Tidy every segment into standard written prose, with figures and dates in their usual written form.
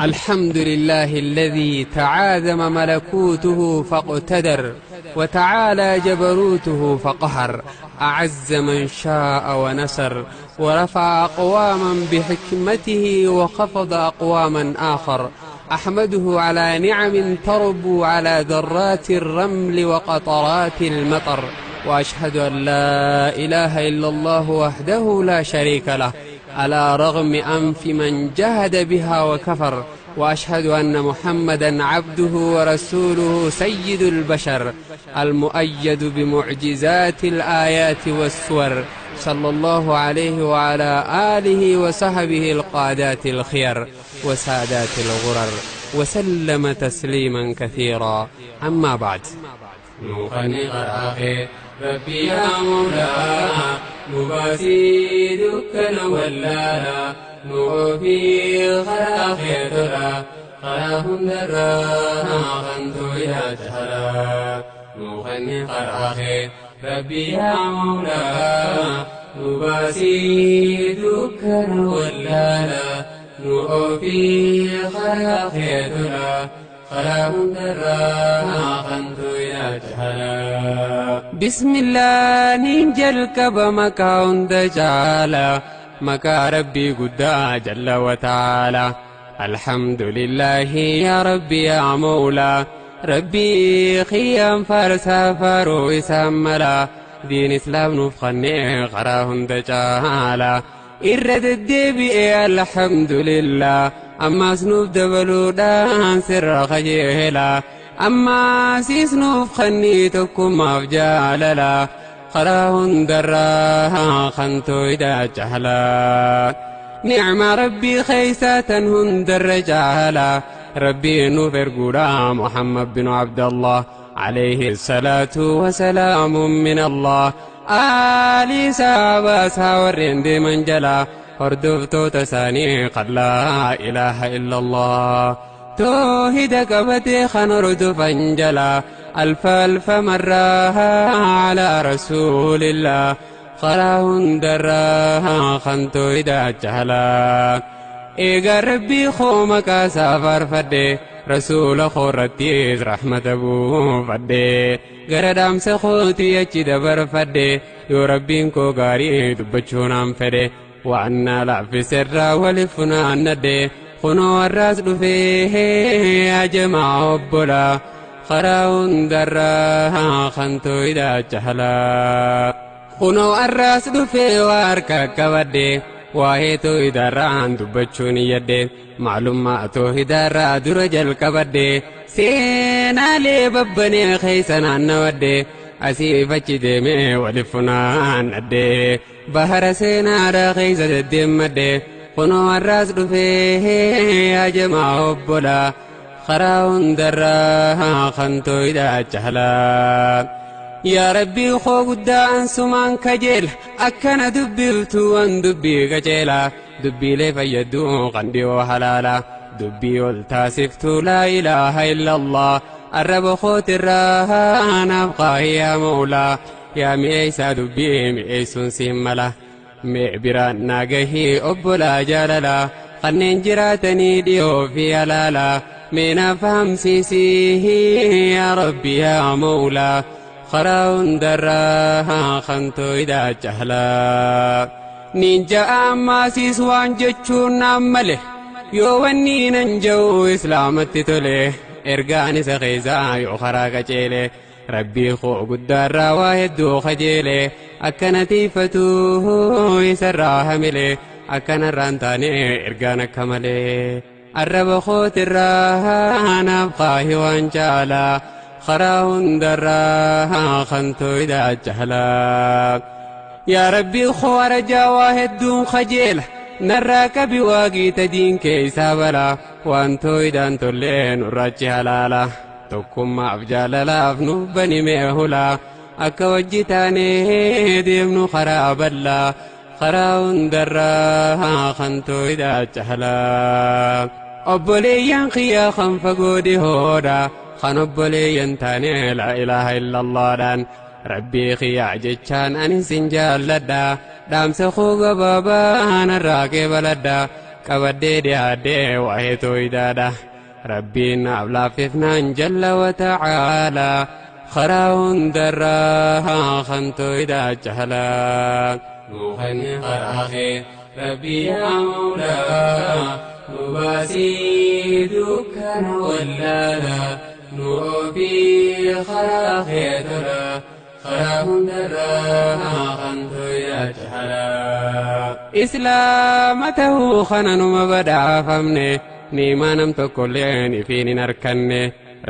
الحمد لله الذي تعاظم ملكوته فاقتدر وتعالى جبروته فقهر أعز من شاء ونصر ورفع أقواما بحكمته وخفض أقواما آخر أحمده على نعم تربو على ذرات الرمل وقطرات المطر وأشهد أن لا إله إلا الله وحده لا شريك له على رغم أنف من جهد بها وكفر وأشهد أن محمدا عبده ورسوله سيد البشر المؤيد بمعجزات الآيات والسور صلى الله عليه وعلى آله وصحبه القادات الخير وسادات الغرر وسلم تسليما كثيرا. أما بعد. نوخني غراخي ربي يا مولانا نباسيدك نولانا نوفي غراخي ترى خراهم دراها خنتو يا جهلا نوخني غراخي ربي يا مولانا نباسيدك نولانا نوفي غراخي ترى بسم الله ننجل كبا مكا هند مكا ربي قدا جل وتعالى. الحمد لله يا ربي يا مولا ربي خيام فارسا فارو إساملا دين إسلام نفخني غرا هند جالا إرد الدبي الحمد لله أما سنوف دبلو دان سر خجيلا أما سيسنوف خنيتكم أفجاللا خراهن دراها خنتو إذا جهلا نعم ربي خيساتا هن درجالا ربي نوفر قولا محمد بن عبد الله عليه الصلاة وسلام من الله آلي سابا ساورين دي منجلا هردفتو تساني قد لا إله إلا الله توهد قبتي خنرد فانجلا ألف ألف مرة على رسول الله خلاهن دراها خنتو إذا جهلا إيقا ربي خومك سافر فدي رسول خورتيز رحمة أبو فدي غردام سخوتي يجي دبر فدي يو ربينكو غاري دبچونام فدي وأنا لا في سر ولفنا ندي خنو الراس دفيه يا جماعة بلا خراون دراها خنتو إذا جهلا خنو الراس دفيه واركا كبدي واهيتو إداران دبچوني يدي معلوماتو إدارا درجل كبدي سينا لي ببني خيسنا نودي أسيفة ديمي ولفنا ندي بحر سينا را خيسة الدم دي خنو الراس دفيه يا جماعة بلا خراون دراها خنتو إذا جهلا يا ربي خو قدان سمان كجيل أكنا دبيتو وان دبي كجيلا دبي لي فيدو قندي وحلالا دبي والتاسفتو لا إله إلا الله الرب خوت الراها نبقى يا مولا يا ميسا دبي ميسون سيملا ميبران ناقهي أبلا جلالا قنين جراتني ديو في هلالا من أفهم سيسيه يا ربي يا مولا خراون دراها خنتو إذا جهلا نينجا أما سيسوان جتشون نامله يواني ننجو إسلامت تله إرغاني سخيزا يو خراك جيله ربي خو قدار واحدو خجيله أكنا تيفتوه يسراها مله أكنا رانتاني إرغانا كمله الرب خوت الراها نبقاه وانجالا خراون دراها خنتو إذا جهلا يا ربي خوار جواهد دون خجيل نراك بواقي تدين كيسا بلا وانتو إذا انتو اللين وراجي هلالا تكم أفجال لا أفنو بني ميهولا أكا وجتاني ديمنو خراب الله خراون دراها خنتو إذا جهلا أبوليان خيا خنفقودي هودا خنبلي ينتاني لا إله إلا الله دان ربي خيا جتشان أني سنجال لدا دام سخوغ بابا أنا راكب لدا qabadee dhiyaadhee waa'ee tooyidaadha rabbiin ablaafifnaan jalla wa ta'aalaa karaa hundarraa kan tooyidaa jahlaa nuuqanni karaa kee rabbii yaa mawlaa nu baasii dukkana wallaalaa nu oofii karaa kee tolaa karaa hundarraa kan tooyidaa jahlaa islaama ta'uu kana numa badhaafamne niimaa nam tokkolleen ifiin hin harkanne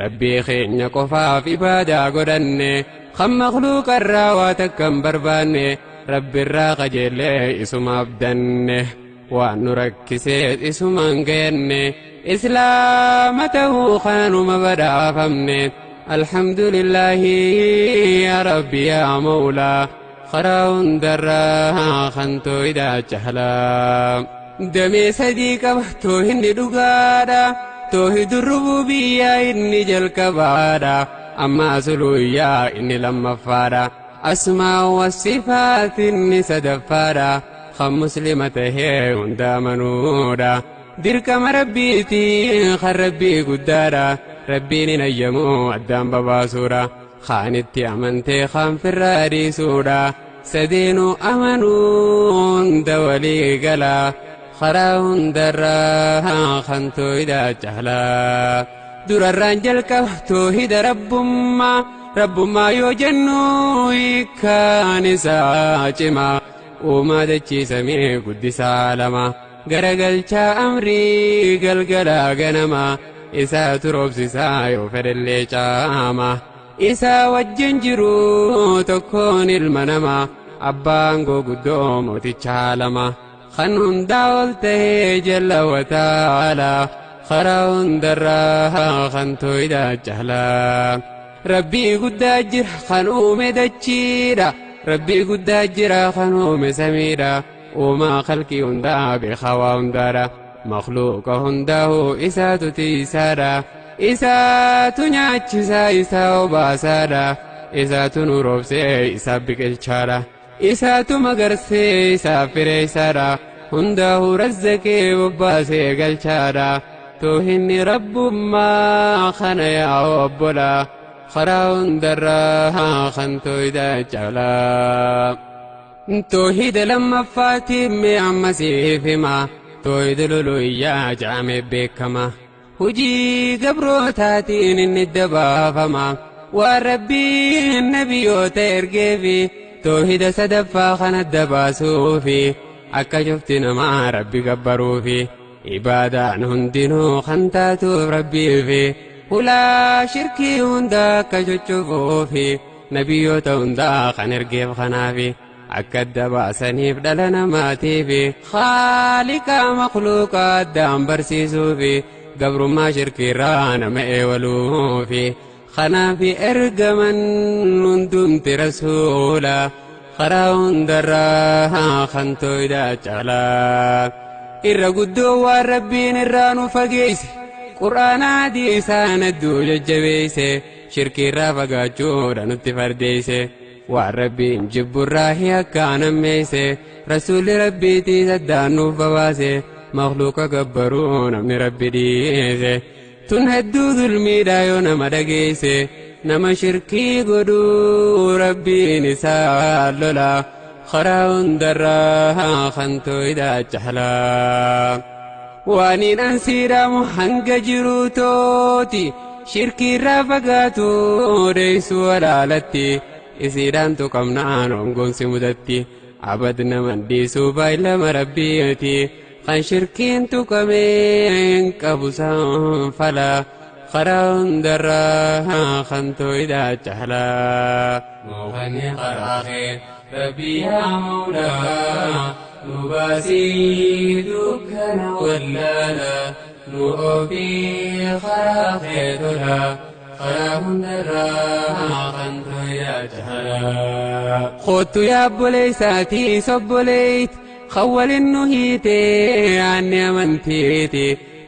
rabbii keenya qofaaf ibaadaa godhanne kan makluuqarraa waa takka hin barbaanne rabbirraa qajeellee isuma abdanne waan nu rakkisee isuma hin geenye islaama ta'uu kana numa badhaafamne alhamdulillaahi yaa rabbi yaa mawlaa karaa hundarraa kan tooyidaa jahlaa damee sadii qaba toohinni dhugaadha toohidul rububiyyaa inni jalqabaadha ammaa uluhiyyaa inni lammaffaadha asmaa wa sifaat inni sadaffaadha kan muslima tahee hunda amanuudha dirqama rabbiitiin kan rabbii guddaadha rabbiin hin ayyamu addaan babaasuudha kan itti amantee kan firraa dhiisuudha sadeenuu amanuun dawalii galaa karaa hundarraa kan tooyidaa jahlaa durarraan jalqaba toohida rabbummaa yoo jennu hiikkaan isaa cimaa uumaa dachiisamee guddisaa lama garagalchaa amrii galgalaa ganama isaatu roobsisaa yoo fedhellee caama isaa wajjin jiru tokkoon ilma namaa abbaan guddoo mootichaa lama kan hundaa ol tahee jalla wa ta'aalaa karaa hundarraa kan tooyidaa jahlaa rabbii guddaa jira kan uume dachiidha rabbii guddaa jira kan uume samiidha uumaa khalqii hundaa beekaa waa hundaadha makluuqa hundaa'u isaatu tiisaadha isaatu nyaachisaa isaa obaasaadha isaatu nu roobsee isaa biqilchaadha isaatu magarsee isaa fireessaadha hundaa'u razzaqee bobbaasee galchaadha toohinni rabbummaa kana yaa obbolaa karaa hundarraa kan tooyidaa jahlaa toohida lammaffaatiin mee ammasiif himaa toohida uluhiyyaa jedhamee beekama hujii gabrootaatiin inni dabaafama waan rabbiin nabiyyoota ergeefi toohida sadaffaa kana dabaasuufi akka cufti namaa rabbi gabbaruufi ibaadaan hundinuu kan taatuuf rabbiifi hulaa shirkii hundaa akka cuccufuufi nabiyyoota hundaa kan ergeef kanaafi akka dabaasaniif dhala namaatiifi khaaliqaa makluuqaa addaan barsiisuufi gabrummaa shirkiirraa nama eewaluufi kanaafi ergaman hundumti rasuula karaa hundarraa kan tooyidaa jahlaa irra guddoo waan rabbiin irraa nu fageeyse qur'aanaa isaan hedduu jajjabeeyse shirkiirraa fagaachuudha nutti fardeeyse waan rabbiin jibburraa akkaan ammeeyse rasuulli rabbiitii saddaan nuuf babaase makluuqa gabbaruu namni rabbi dhiise tun hedduu zulmiidha yoo nama dhageeyse nama shirkii godhuu rabbiin isaa lola karaa hundarraa kan tooyidaa jahlaa waaniin ansiidhamu hanga jiruu tooti shirkiirraa fagaatu deeysuu walaalatti isiidhaan tuqamnaan hongoonsi mudatti abad naman dhiisuu baay'ilama rabbiiti kan shirkiin tuqameen qabu sanfala karaa hundarraa kan tooyidaa jahlaa nuuqanni karaa kee rabbii yaa mawlaa nu baasii dukkana wallaalaa nu oofii karaa kee tolaa karaa hundarraa kan tooyidaa jahlaa kootu yaa obboleeysaatii sobboleeyt khawwalin nu hiitee aanni amantiiti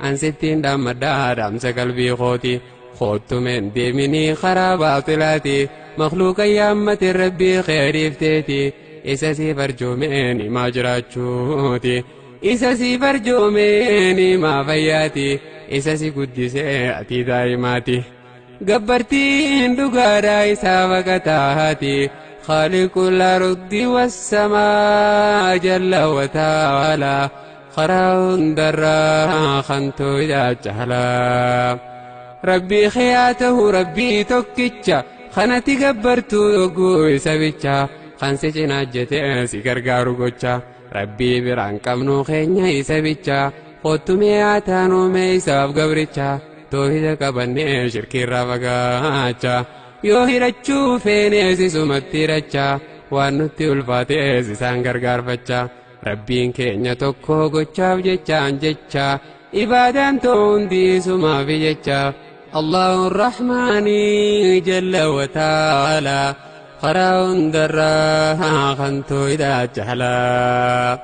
ansittiin dhaammadhaa dhaamsa qalbii kooti koottumeen deeminii karaa baaxilaati makluuqa yaammate rabbii kheyriifteeti isa siif arjoomeen himaa jiraachuuti إساسي فرجوميني ما فياتي إساسي قدسي أتي دائماتي قبرتين دقارا إسا فقتاهاتي خالق الأرض والسماء جل وتعالى خراون درا خنتو إذا جهلا ربي خياته ربي توكيتشا خنتي قبرتو يقوي سبيتشا خنسي جناجتي سيقرقارو قوتشا ربي بران قمنو خينيا سبيتشا قوتو مياتانو ميساف قبرتشا توهيدا قبني شركي رافقاتشا yoo hirachuu feeneesi sumatti rachaa waan nutti ulfaateesi isaan gargaarfachaa rabbiin keenya tokko gochaaf jechaan jechaa ibaadaan ta'u hundii sumaafi jechaa Allahu Rahmaanii jalla wa ta'aalaa karaa hundarraa kan tooyidhaa jahlaa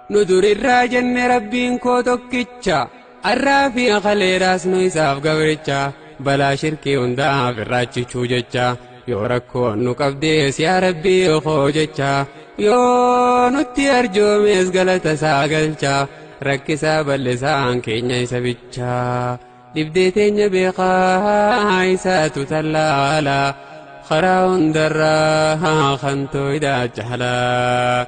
nu durirraa jenne rabbiin koo tokkicha arraa fi akaleeraas nu isaaf gabrichaa بلا شركي وندا في الراجي ججا يو ركو نقبديس يا ربي خوججا يو نتي أرجو ميزقلت ساقلجا ركسا باللسان كينيا يسبجا دبديتين بيقا عيساتو تلالا خراون درا خنتو إذا جهلا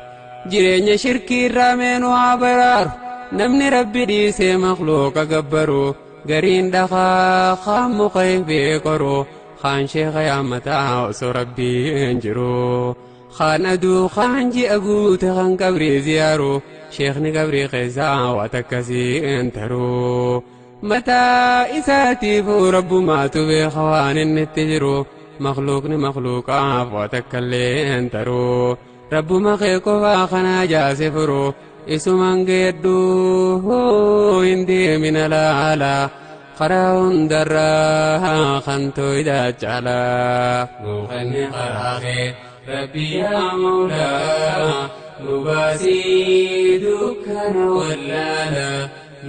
جرين شركي الرامين وعبرار نمني ربي ديسي مخلوق قبرو قرين دخا خام قيف بيقرو خان شيخ يا متاع ربي انجرو خان ادو خان جي اقوت خان قبري زيارو شيخني قبري قيسا وتكسي انترو متى إساتي فو رب ما تبي خوان النتجرو مخلوقني مخلوق عاف وتكلي انترو رب ما خيقو فاخنا جاسفرو isuman gedduu hindi min alaala karaa hundarraa kan tooyidhaa caalaa muqanni qaraaqee rabbii yaa mawlaa nu baasii dukkana wallaala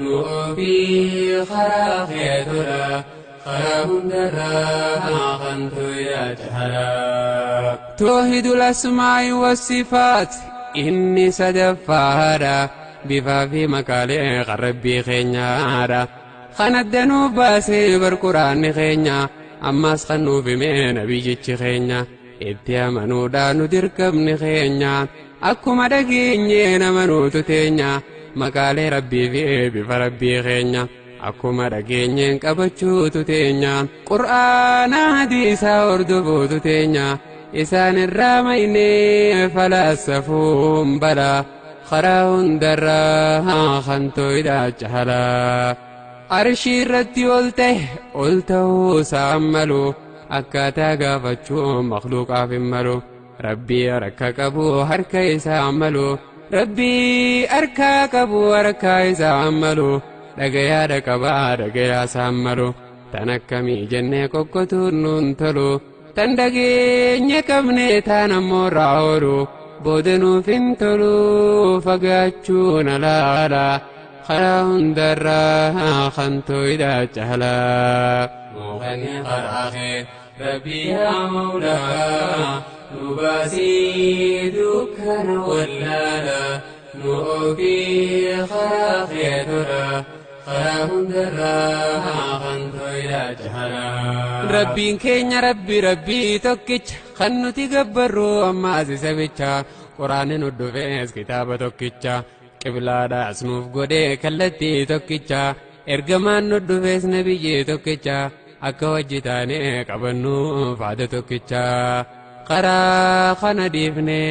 nu obii qaraaqee tola karaa hundarraa kan tooyidhaa caalaa toohidul asmaa'i wassifaat إني سدفارا بفا في مكالي غربي خينيارا خندنو باسي برقران خينيا أماس خنو في مين بيجيش خينيا اتيامنو دانو دركبني خينيا أكو مدقيني نمنو تتينيا مكالي ربي في بفا ربي خينيا أكو مدقيني كبچو تتينيا قرآن حديثا وردبو تتينيا إسان الراميني فلاسفون بلا خراون درا خنتو إذا جهلا عرشي ردي قلته سأملو أكاتا قافتشو مخلوق عفملو ربي أركا قبو هركا سأملو ربي أركا قبو هركا سأملو دقيا دقبا دقيا سأملو تنكمي جنة كوكتور ننتلو تندقيني كبني تانمو راولو بودنو فنتلو فقاتشون لالا خلاون درا خنتو إذا جهلا مغني قراخي ربي يا مولا نباسي دكنا ولالا نؤبي خراخي ترى خلاهم درا خنتو إلى جهلا ربين كينيا ربي توكيتش خنو تقبرو أما سبيتشا قرآن ندفيس كتابة توكيتشا قبلا دا اسنوف قدي كالتي توكيتشا إرقمان ندفيس نبي توكيتشا أكا وجتاني قبنو فعد توكيتشا قرا خنديفني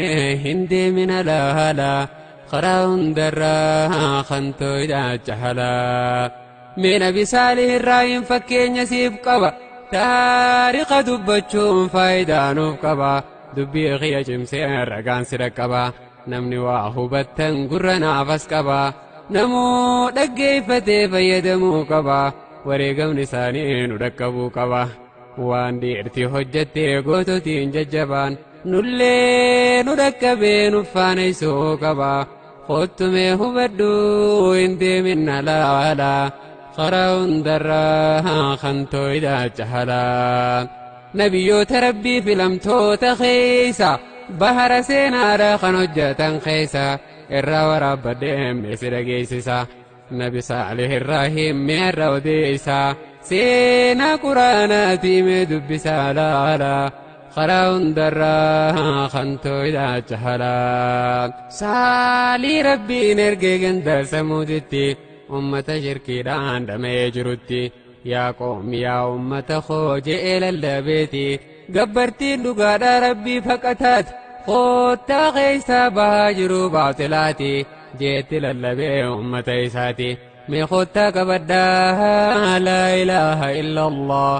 هندي من الهلا خراون درا خنتو إذا جهلا من أبي صالح الرايم فكين يسيب قبا تاريخ دبتشون فايدانو قبا دبي غيا جمسير رقان سرق قبا نمني واهو بطن قرنا فس قبا نمو دقي فتي فيدمو قبا وريقم نساني ندقبو قبا وان ديرتي حجتي قوتو تين ججبان نولي ندقبين فانيسو قبا خطمي هبدو انتي من لا خراون درا خنتو إذا جهلا نبيو تربي في لمتو تخيسا بحر سينارا خنجة خيسا irraa waraabbadhee meesi dhageessisa nabi saalih irraahim meerra odeeysaa seenaa quraanaatii mee dubbisaa laala karaa hundarraa kan tooyidaacha halaa saalii rabbiin ergee ganda samuuditti ummata shirkiidhaan dhamee jirutti yaa qoomi yaa ummata koo je'ee lallabeeti gabbartiin dhugaadha rabbii faqataat koottaa keeysaa bahaa jiru baatilaati jeetti lallabee ummata isaati mee koottaa qabadhaa laa ilaaha illa allah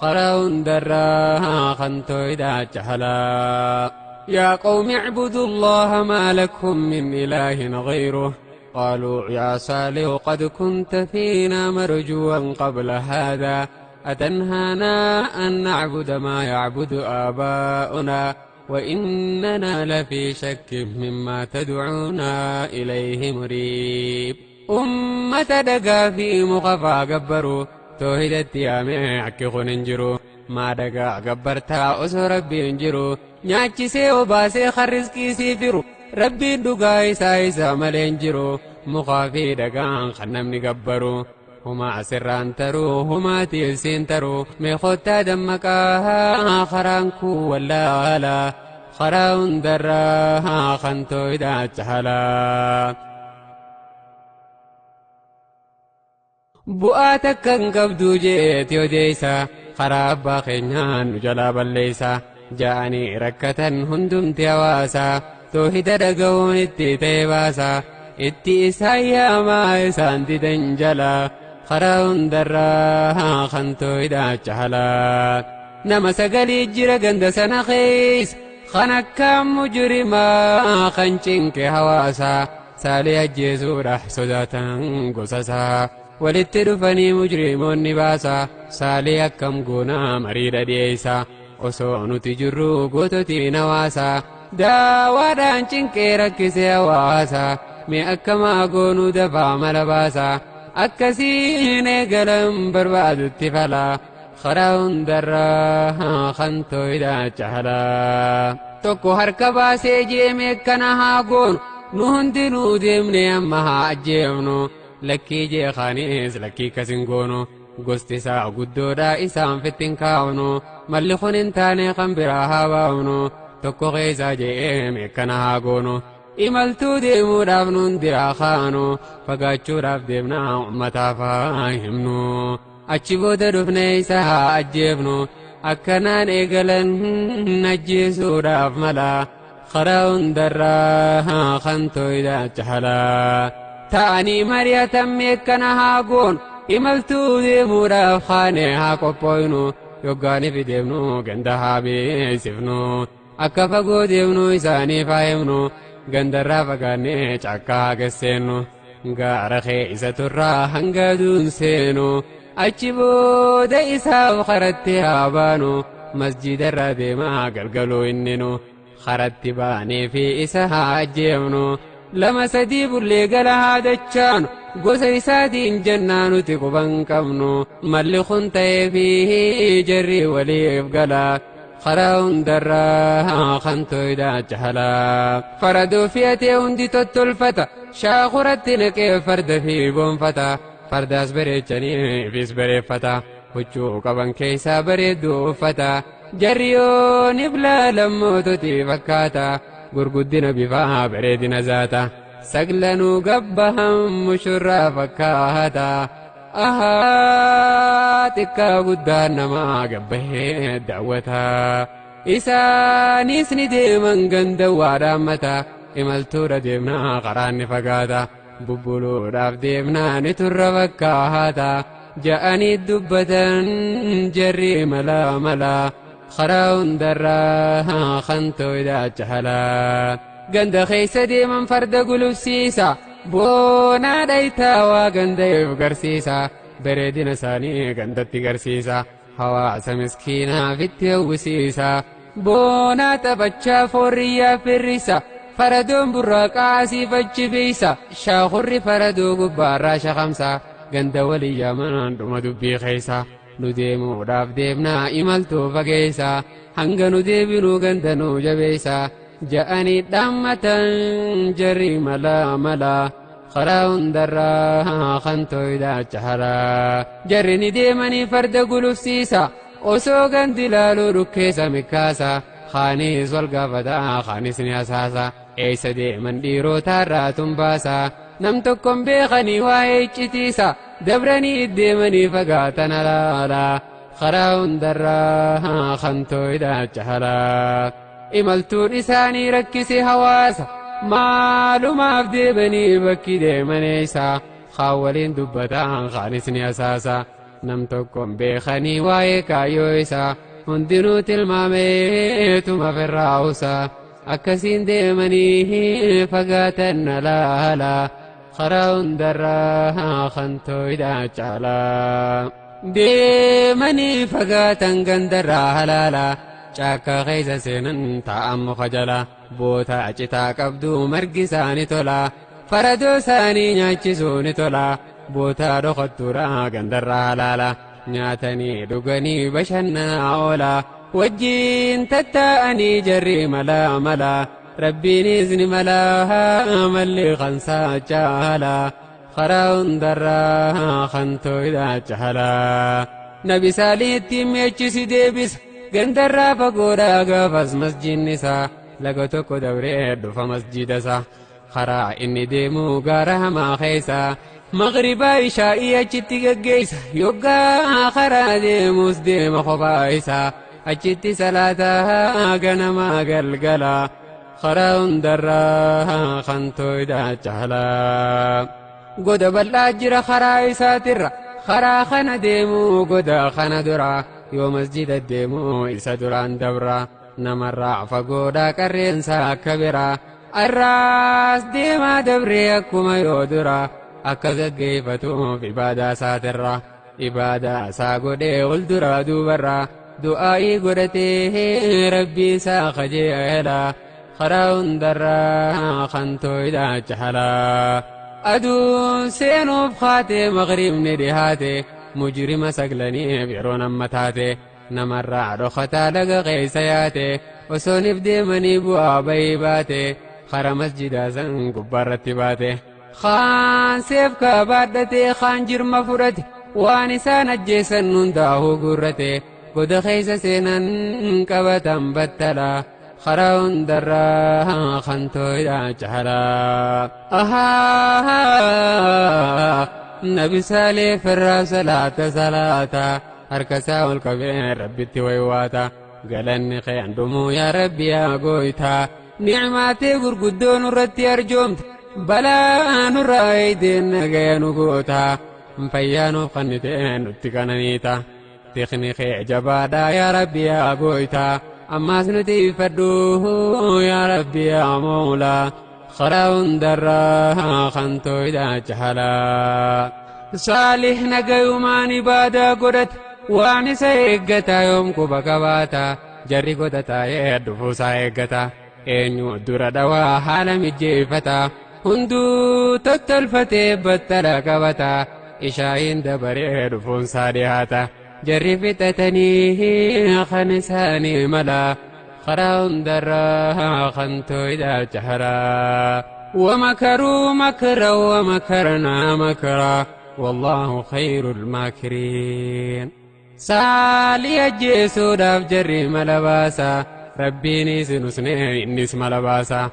karaa hundarraa kan tooyidaacha halaa yaa qawmi icbudu allaha maa lakum min ilaahin gayruh قالوا يا صالح قد كنت فينا مرجوا قبل هذا أتنهانا أن نعبد ما يعبد آباؤنا وإننا لفي شك مما تدعونا إليه مريب أمة دقا في مخفى قبروا توهد التيامي عكخون انجروا ما دقا قبرتا أسر ربي انجروا نياتي سيو باسي خرزكي سيفروا ربي دقا إسا ملين جرو مخافي دقان خنمني قبرو هما سران ترو هما تيلسين ترو ميخوتا دمكا خرانكو ولا لا خراون درا خنتو إدا تحلا بؤاتك كان قبدو جيت يوديسا خراب باخينان جلاب الليسا جاني ركة هندم تيواسا توحيد دقون اتتيباسا اتئسايا ما إسان تدنجلا خراون درا خنتو إدا تحلا نما سقلي جرى قند سنخيس خنكا مجرما خنچنك هواسا سالي أجيزو رح سداتا قصصا ولتدفني مجرمون نباسا سالي أكم قونا مريد ديسا وصونو تجرو قوتتي نواسا داوادان چنك ركسي هواسا مي أكما قونو دفع ملباسا أكسين قلم برباد التفلا خراون درا خنتو إدا چهلا توكو هركبا سيجي ميكنا هاقون نهندنو ديمني أمها أجيبنو لكي جي خانيس لكي كسنقونو قستسا قدو دا إسان فتن كاونو ملخون انتاني خنبرا هاواونو توكو غيزا جي ميكنا هاقونو إمالتو ديمو دافنون درا خانو فقاچو راف ديمنا أمتا فاهمنو achi booda dhufnee isaa ajjeefnu akkanaan eegalan ajjeesuudhaaf mala karaa hundarraa kan tooyidaacha halaa ta'anii mari'atan meekkana haa goon imaltuu deemuudhaaf kaane haa qophooynu yoggaaniif deemnu ganda haa beeksifnu akka fagoo deemnu isaaniif haa himnu gandarraa fagaannee caakkaa haa gasseennu gaara keessa turraa hanga duun seenu achi booda isaaf karatti haa baanu masjida irra deemaa galgaloo inninu karatti baanee fi isa haa ajjeefnu lama sadii bullee gala haa dachaanu gosa isaatiin jennaa nuti quban qabnu malli kun ta'ee fi jarri waliif gala karaa hundarraa kan tooyidaacha halaa faradoo fi'atee hundi tottolfata shaakuratti naqee farda fi boonfata fardaas bareechanii fis bareeffata huccuu qaban keessaa bareedduu uffata jarriyoon iblaa lammoototi fakkaata gurguddina bifaa bareedina zaata saglanuu gabbahan mushurraa fakkaata ahaa xiqqaa guddaan namaa gabbahee daawwata isaanis ni deeman gandawwaa dhaammata imaltuudha deemnaa karaan ni fagaata bubbuluudhaaf deemnaa ni turra fakkaata ja'anii dubbatan jarri mala karaa hundarraa kan tooyidaacha halaa ganda keessa deeman farda gulufsiisa boonaa dhaytaawaa gandayeef garsiisa bareedina isaanii gandatti garsiisa hawaasa miskiinaaf itti hawwisiisa boonaa taphachaa foorriyyaa firrisa faradoon burraaqaa asiif achi beeysa shaakurri faradoo gubbaarraa shaqamsa ganda walii yaaman dhuma dubbii keessa nu deemuudhaaf deemnaa imaltuu fageessa hanga nu deebinuu ganda nu jabeessa جاءني دامة جري ملا ملا خراون درا خنتو إذا جهلا جرني ديمني فرد قلوف سيسا وسوغن دلالو ركيسا مكاسا خانيس والقافدا خانيسني أساسا إيسا ديمن ديرو تارا تنباسا نمتكم بيخني وايجتيسا دبرني ديمني فقاتنا لالا خراون درا خنتو إذا جهلا إملتون إساني ركسي هواسا maalumaaf deebanii bakki deemaneessa khawwaliin dubbataan khaanisni asaasa nam tokkoon beekanii waa'ee kaayyoo isaa hundinuu tilmaameetuma firraa'usa akkasiin deemanii fagaatan laala karaa hundarraa khantooyidhaa caalaa deemanii fagaatan gandarraa halaala caakkaa keessa seenan taa'an muka jala boota citaa qabdu margi isaanii tola faradoo isaanii nyaachisuu ni tola boota dhokattuudha gandarraa halaala nyaatanii dhuganii bashannanaa oola wajjiin tattaa'anii jarri malaa malaa rabbiinis ni malaa malli kansaa caala karaa hundarraa khantooyidhaa caalaa nabi saaliittiin meechisi deebisa gandarraa fagoodhaa gaafas masjidni isaa laga tokko dabree dhufa masjida isaa karaa inni deemuu gaara hamaa keessa maghribaa ishaa'ii achitti gaggeessa yoggaa karaa deemuus deema kophaa isaa achitti salaataa ganamaa galgala karaa hundarraa khantooyidhaa caalaa goda bal'aa jira karaa isaatirra karaa kana deemuu goda kana dura yoo masjida deemuu isa duraan dabra namarraa fagoodhaa qarreensa akka bira arraas deemaa dabree akkuma yoo dura akka gaggeeffatuuf ibaadaa isaatirra ibaadaa isaa godhee ol dura duubarra du'aa'ii godhatee rabbii isaa kajeela karaa hundarraa khantooyidhaa caalaa aduun seenuuf kaatee maghribni dhihaate mujrima saglaniif yeroo namma taate namarraa dhokataa laga keessa yaate osoonif deemanii bu'aa bayii baate kara masjidaa san gubbaarratti baate kaan seef kabaadhate kaan jirma fudhate waan isaan ajjeesan hundaa'uu guurrate goda keessa seenan qabatan battala karaa hundarraa khantooyidhaa caalaa nabi saalee firraa salaata harkasaa ol qabee rabbitti waywaata galanni kee hundumuu yaa rabbi yaa gooytaa ni'maatee gurguddoo nurratti arjoomte balaa nurraa eeydeen nagaya nu gootaa fayyaa nuuf kennitee nutti qananiita tiqni kee jabaadhaa yaa rabbi yaa gooytaa ammaas nuti ifadhu yaa rabbi yaa mawlaa karaa hundarraa khantooyidhaa caalaa saalih nagayumaan ibaadaa godhata waan isa eeggataa yoom quba qabaata jarri godhataa'ee dhufuusaa eeggata eenyu dura dhawaa haala mijjeeffata hunduu tottolfatee battala qabata ishaayin dabaree dhufuunsaa dhihaata jarri fixatanii kan isaanii mala karaa hundarraa khantooyidhaa caalaa ومكروا مكرا ومكرنا مكرا والله خير الماكرين سالي الجيسو داف جري ملباسا ربيني سنسني إنس ملباسا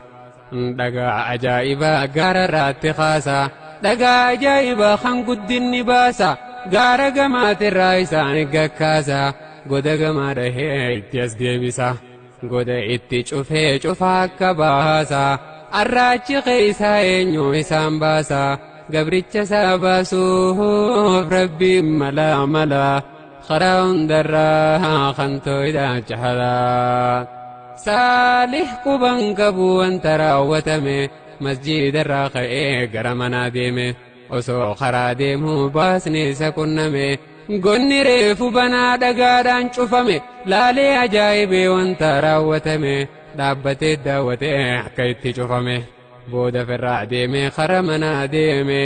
دقا عجائبا قار رات خاسا دقا عجائبا خنقود النباسا قار قمات الرئيسان قكاسا قد قمات هي اتياس ديبسا قد اتشوفي شوفا كباسا arraachi keeysaa eenyu isaan baasa gabricha isaa baasuuf rabbiin malaa malaa karaa hundarraa khantooyidhaa caalaa saalih quban qabu wanta raawwatame masjidarraa ka'ee gara manaa deeme osoo karaa deemuu baasni isa qunname gonni reefu banaa dhagaadhaan cufame laalee ajaa'ibee wanta raawwatame dhaabbatee daawwatee akka itti cufame booda firraa deeme kara manaa deeme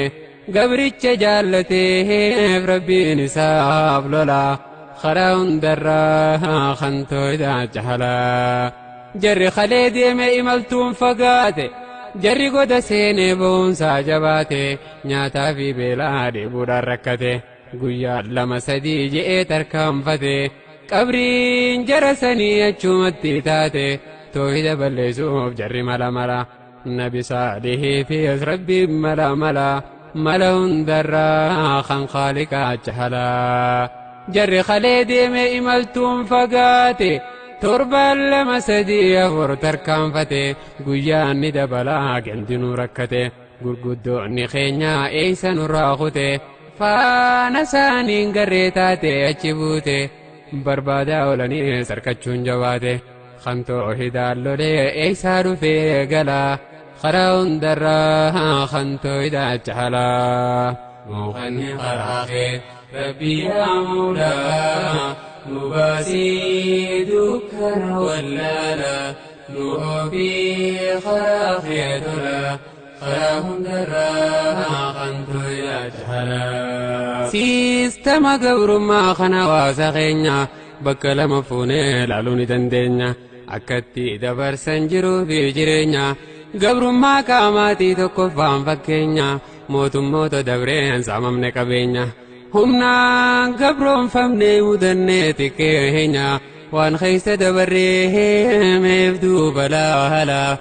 gabricha jaallateef rabbiin isaaf lola karaa hundarraa khantooyidhaa caalaa jarri kalee deeme imaltuun fagaate jarri goda seenee boonsaa jabaate nyaataa fi beelaa dheebuudhaan rakkate guyyaa lama sadii je'ee tarkaanfate qabriin jara sanii achumatti taate toohida balleessuuf jarri mala nabi saalihii fi rabbiin mala hundarraa kan khaaliqaa jahalaa jarri kalee deeme imaltuun fagaate torbaan lama sadii afur tarkaanfate guyyaan ni dabalaa gandinuu rakkate gurguddoonni keenyaa eeysa nurraa kute faana isaaniin garree taate achi buute barbaadaa oolanii sarkachuun jabaate kan toohidaan lolee eeysaa dhufee galaa karaa hundarraa kan toohidaa jahalaa muqanni karaa kee rabbii yaa mawlaa nu baasii dukkana wallaala nu ofii karaa kee tola karaa hundarraa kan toohidaa jahalaa siistama gabrummaa kana hawaasa keenya bakka lama fuunee laaluu ni dandeenya akkatti dabarsan jiruu fi jireenya gabrummaa qaamaatii tokkoffaan fakkeenya mootummoota dabreen saamamne qabeenya humnaan gabroonfamnee mudannee xiqqeenya waan keessa dabarree meef duuba laalaa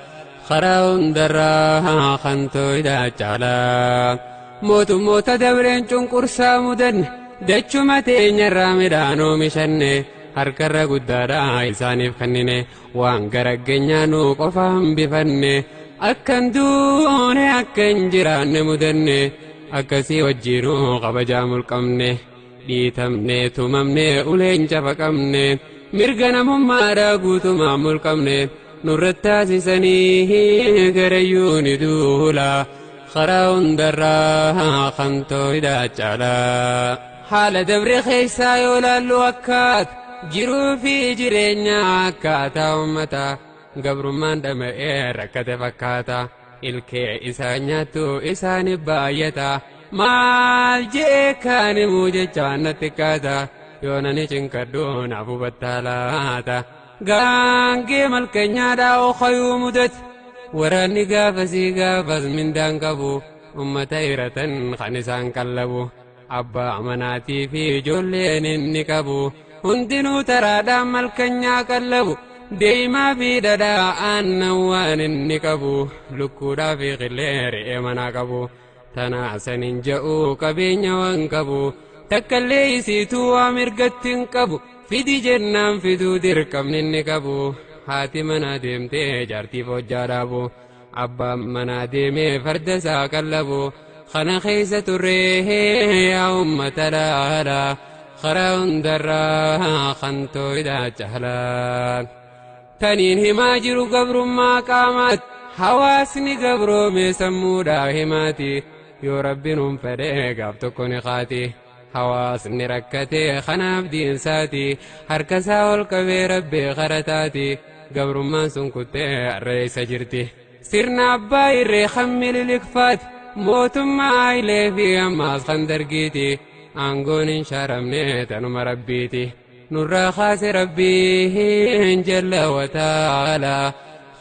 karaa hundarraa kan toohidaa caalaa mootummoota dabreen cunqursaa mudanne dachuma teenyarraa midhaan oomishanne harkarra guddaadhaa isaaniif kennine waan garaggeenyaa nu qofaan bifanne akkan duune akkan jiraanne mudanne akkasii wajjiinuu kabajaa mulqabne dhiitamne tumamne uleen cafaqamne mirga namummaadhaa guutumaan mulqabne nurratti taasisanii garayyuu ni duula karaa hundarraa kan toohidaa caalaa haala dabre keessaa yoo laallu akkaat jiruu fi jireenya akkaataa ummata gabrummaan dhama'ee rakkate fakkaata ilkee isaa nyaattu isaaniif baay'ata maal je'ee kaan himuu jechaan natti kaata yoonani cinkadhu naaf hubattaa laata gaangee malkanyaadhaa ookayuu mudate waraanni gaafas mindaan qabu ummata hiratan kan isaan qallabu abbaa manaatii fi ijoolleen inni qabu hundinuu taraadhaan malkanyaa qallabu deemaa fi dhadhaa aannan waan inni qabu lukkuudhaa fi qillee re'ee manaa qabu tanaa sanin ja'uu qabeenya waan qabu takkallee isiituu waa mirgatti hin qabu fidi jennaan fiduu dirqamni inni qabu haati manaa deemtee jaartiif hojjaa dhaabu abbaan manaa deemee farda isaa qallabu kana keessa turree yaa ummata laalaa karaa hundarraa kan toohidaa caalaa taniin himaa jiru gabrummaa qaamaat hawaasni gabroome sammuudhaa himaati yoo rabbiin fedhee gaaf tokko ni qaati hawaasni rakkatee kanaaf diinsaati harkasaa ol qabee rabbee qarataati gabrummaan sun kuttee arreessa jirti sirna abbaa irree kan mililikfaati mootummaa haayilee fi ammaas kan dargiiti aangoon hin shaaramne tanuma rabbiiti nurraa kaase rabbiin jalla wataalaa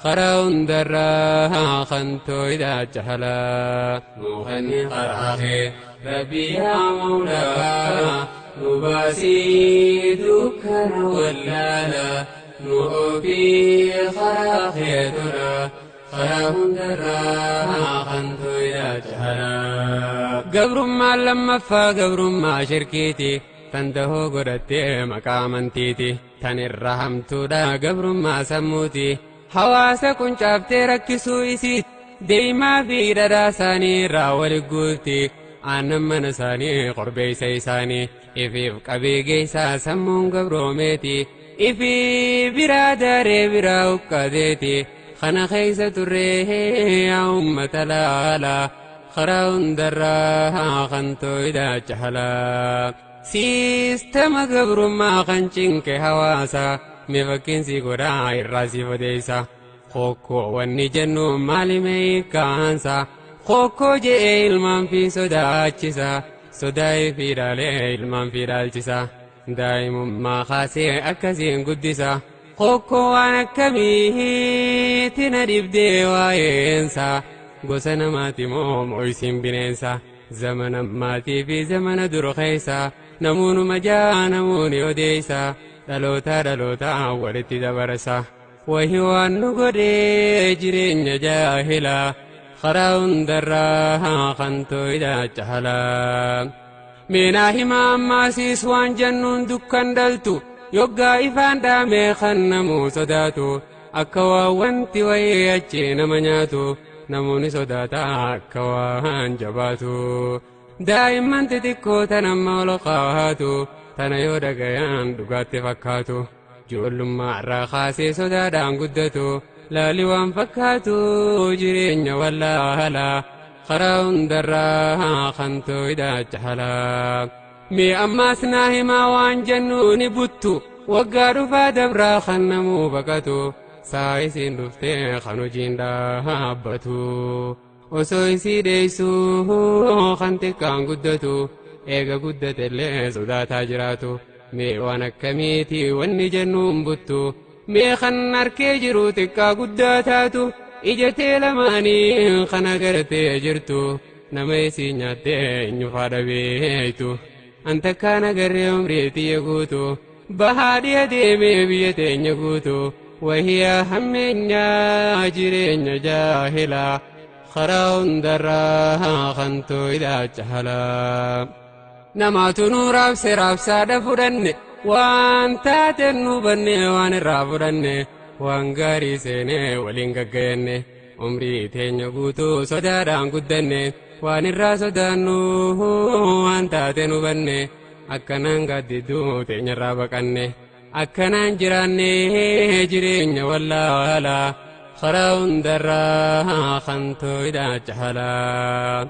karaa hundarraa kan toohidaa caalaa muqanni karaa kee rabbii yaa mawlaa nu baasii dukkana wallaala nu ofii karaa kee tola karaa hundarraa kan toohidaa caalaa gabrummaan lammaffaa gabrummaa shirkiiti tan dahoo godhattee maqaa amantiiti tan irra hamtuudha gabrummaa sammuuti hawaasa quncaaftee rakkisuu isiit deemaa fi dhadhaa isaanii irraa walit guutti aannan mana isaanii qorbeeysa isaanii ifiif qabeegeeysaa sammuun gabroomeeti ifii biraa daaree biraa huqqateeti kana keeysa turree yaa ummata laalaa karaa hundarraa kan toohidaa caalaa siistama gabrummaa kan cinqe hawaasa mee fakkiinsi godhaa irraa siif odeeysa kokkoo wanni jennu maalimee hiikkaansa kokkoo je'ee ilmaan fi sodaachisa sodaa'ee fi dhaalee ilmaan fi dhaalchisa daa'imummaa kaasee akkasiin guddisa qokkoo waan akkamiitti na dhibdee waa'eensa gosa namaati moo mo'isiin bineensa zamana maatii fi zamana dur keessa namuunuma jaa namuuni odeeysa dhaloota walitti dabarsa wahi waan nu godhee jireenya jaahilaa karaa hundarraa kan tooyidha cahalaa meenaa himaa ammaasiis waan jannuun dukkan dhaltu yoggaa ifaan dhaamee kan namuu sodaatu akka waan wanti wayii achi nama nyaatu namoonni sodaata akka waan jabaatu daa'imman xixiqqoo tan amma ol qabaatu tana yoo dhagayaan dhugaatti fakkaatu ijoollummaa irraa kaasee sodaadhaan guddatu laali waan fakkaatu jireenya wallaalaa karaa hundarraa kan tooyidha cahalaa mee ammaas naa himaa waan jennuuni buttu waggaa dhufaa dabraa kan namuu baqatu saa isiin dhuftee kan hojiin dhaabbatu osoo isii dheeysuu kan xiqqaan guddatu eega guddatellee sodaataa jiraatu mee waan akkamiiti wanni jennuun buttu mee kan harkee jiru xiqqaa guddaa taatu ijatee lamaanii kan agartee jirtu nama isii nyaattee nyufaa dhabeeytu anta kaan agarree umrii xiyya guutu bahaa dhiya deemee biyya teenya guutu wahiyaa hammeenyaa jireenya jaahilaa karaa hundarraa kan tooyidha cahalaa namaatu nuu raabsaadha fudhanne waan taateen nu banne waan irraa fudhanne waan gaarii seenee waliin gaggayanne umrii teenya guutuu sodaadhaan guddanne waan irraa sodaannu waan taateen nu banne akkanaan gaaddiduu teenyarraa baqanne akkanaan jiraanne jireenya wallaalaa karaa hundarraa kan tooyidha cahalaa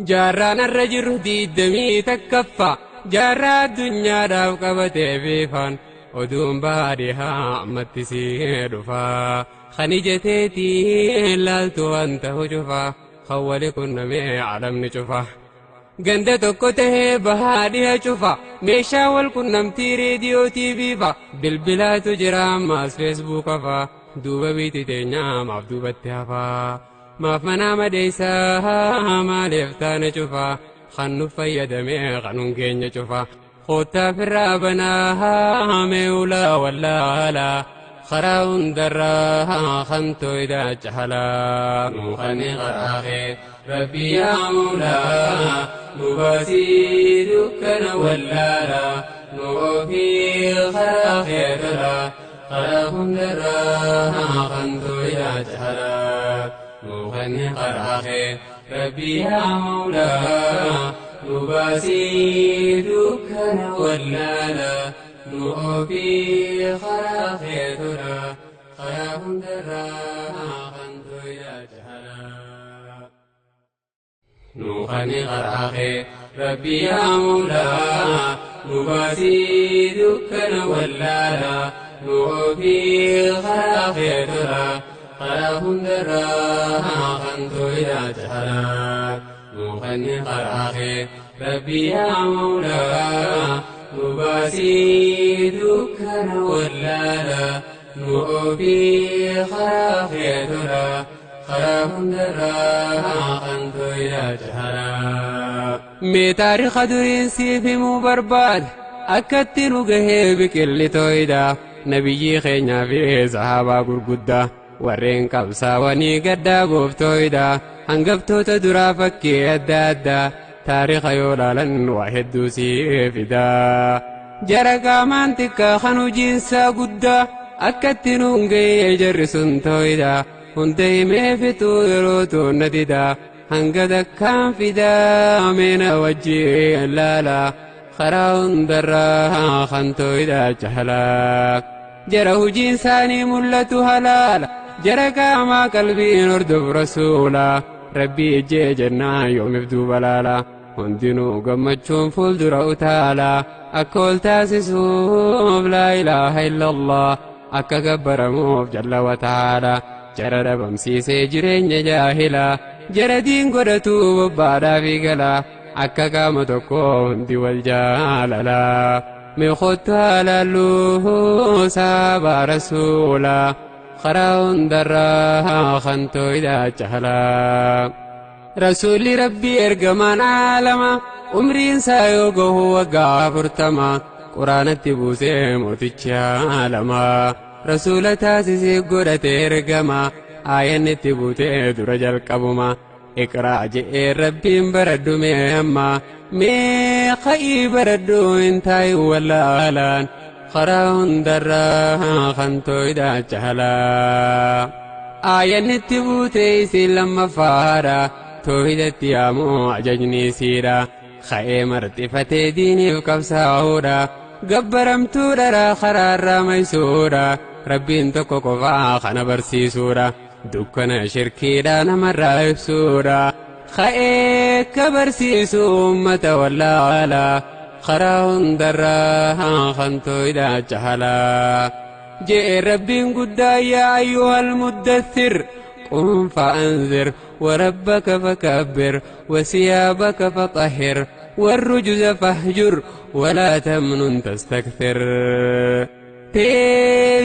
jaarraan irra jirru 20 jaarraa addunyaadhaaf qabatee fiifaan oduun baadiyyaa ammattisii dhufaa kan ijateetii laaltu wanta hojufaa kan wali qunnamee alamni cufa ganda tokko tahee baadiyyaa cufa meeshaa wal qunnamtii reediyoo tiiviifa bilbilaatu jira ammaas feesbuuka faa duuba biiti teenyaa maaf duubatti hafaa maaf manaa madeeysaa maaliif taane cufa kan nu fayyadamee kanuun keenya cufa koottaaf irraa banaa meeulaa wallaalaa karaa hundarraa kan tooyidha cahalaa nuuqani qaraaqee rabbi yaa mawlaa nu baasii dukkana wallaalaa nu ofii karaa keetalaa karaa hundarraa kan tooyidha cahalaa nuuqani qaraaqee rabbi yaa mawlaa nu baasii dukkana wallaalaa nu ofii karaa keetalaa karaa hundarraa kan tooyidha cahalaa nuuqani qaraaqee rabbi yaa mawlaa nu baasii dukkana wallaalaa nu ofii karaa keetalaa karaa hundarraa kan tooyidha cahalaa nuuqani qaraaqee rabbi yaa mawlaa nu baasii dukkana wallaalaa nu ofii karaa keetalaa karaa hundarraa kan tooyidha cahalaa mee taariika duriin siif himuu barbaada akkatti nu gahee biqilli tooyidha nabiyyii keenyaa fi sahaabaa gurguddaa warreen qabsaawanii gaddaa gooftooyidha hangaftoota duraa fakkii adda addaa taariika yoo laalan waa hedduu sii fidaa jara qaamaan xiqqaa kan hojiinsaa guddaa akkatti nuun gahee jarri sun tooyidha hunda himee fixuu yeroo toonna didaa hanga dakkaan fidaa meena wajjiin laalaa karaa hundarraa kan tooyidha cahalaa jara hojiin isaanii mul'atu halaala jara qaamaa qalbiin hordof rasuulaa rabbii ijjee jennaan yoomiif duuba laalaa hundinuu gammachuun fuuldura utaalaa akka ol taasisuuf laa ilaaha illallah akka gabbaramuuf jalla wa ta'aalaa jara dhabamsiisee jireenya jaahilaa jara diin godhatu bobbaadhaa fi galaa akka qaama tokko hundi wal jaalalaa مخوتها لالوه سابا رسولا خراون دراها خنتو إذا جهلا رسول ربي إرقمان عالما عمرين سايوغو وقافر تما قرآن تبوسي موتيش عالما رسول تاسسي قرأت إرقما آيان تبوتي درجل قبما اقرأ جئ ربي بردو مهما مي خي بردو انتاي واللالان خراون دراها خنتو إذا جهلا آيان تبوتي سلم فارا توهدت يامو عججني سيرا خي مرتفة ديني وكبساورا قبرمتو درا خرار ميسورا ربي انتكو قفا خنا برسي سورا دكنا شركي دانا مرة بسورا خي كبرسي أمة ولا علا خراون دراها خنتو إذا جهلا جئ ربي قدا يا أيها المدثر قم فأنذر وربك فكبر وثيابك فطهر والرجز فاهجر ولا تمنن تستكثر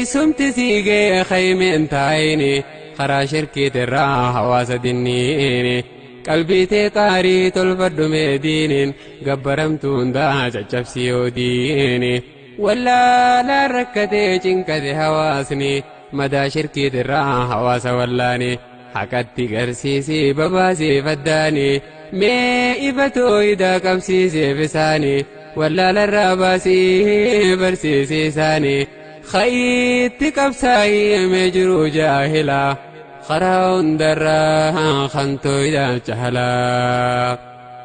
سمت سيجي خيم انت عيني خرا شركي ترى حواس دنيني قلبي تطاري تلفد مدين قبرمتون دا جفسيو ديني ولا لا ركتي جنكد حواسني مدى شركي ترى حواس ولاني حكتي قرسيسي بباسي فداني مي إفتو إذا كمسيسي بساني ولا للراباسي برسيسي ساني خيت كبساي مجرو جاهلا خراون دراها خنتو إذا جهلا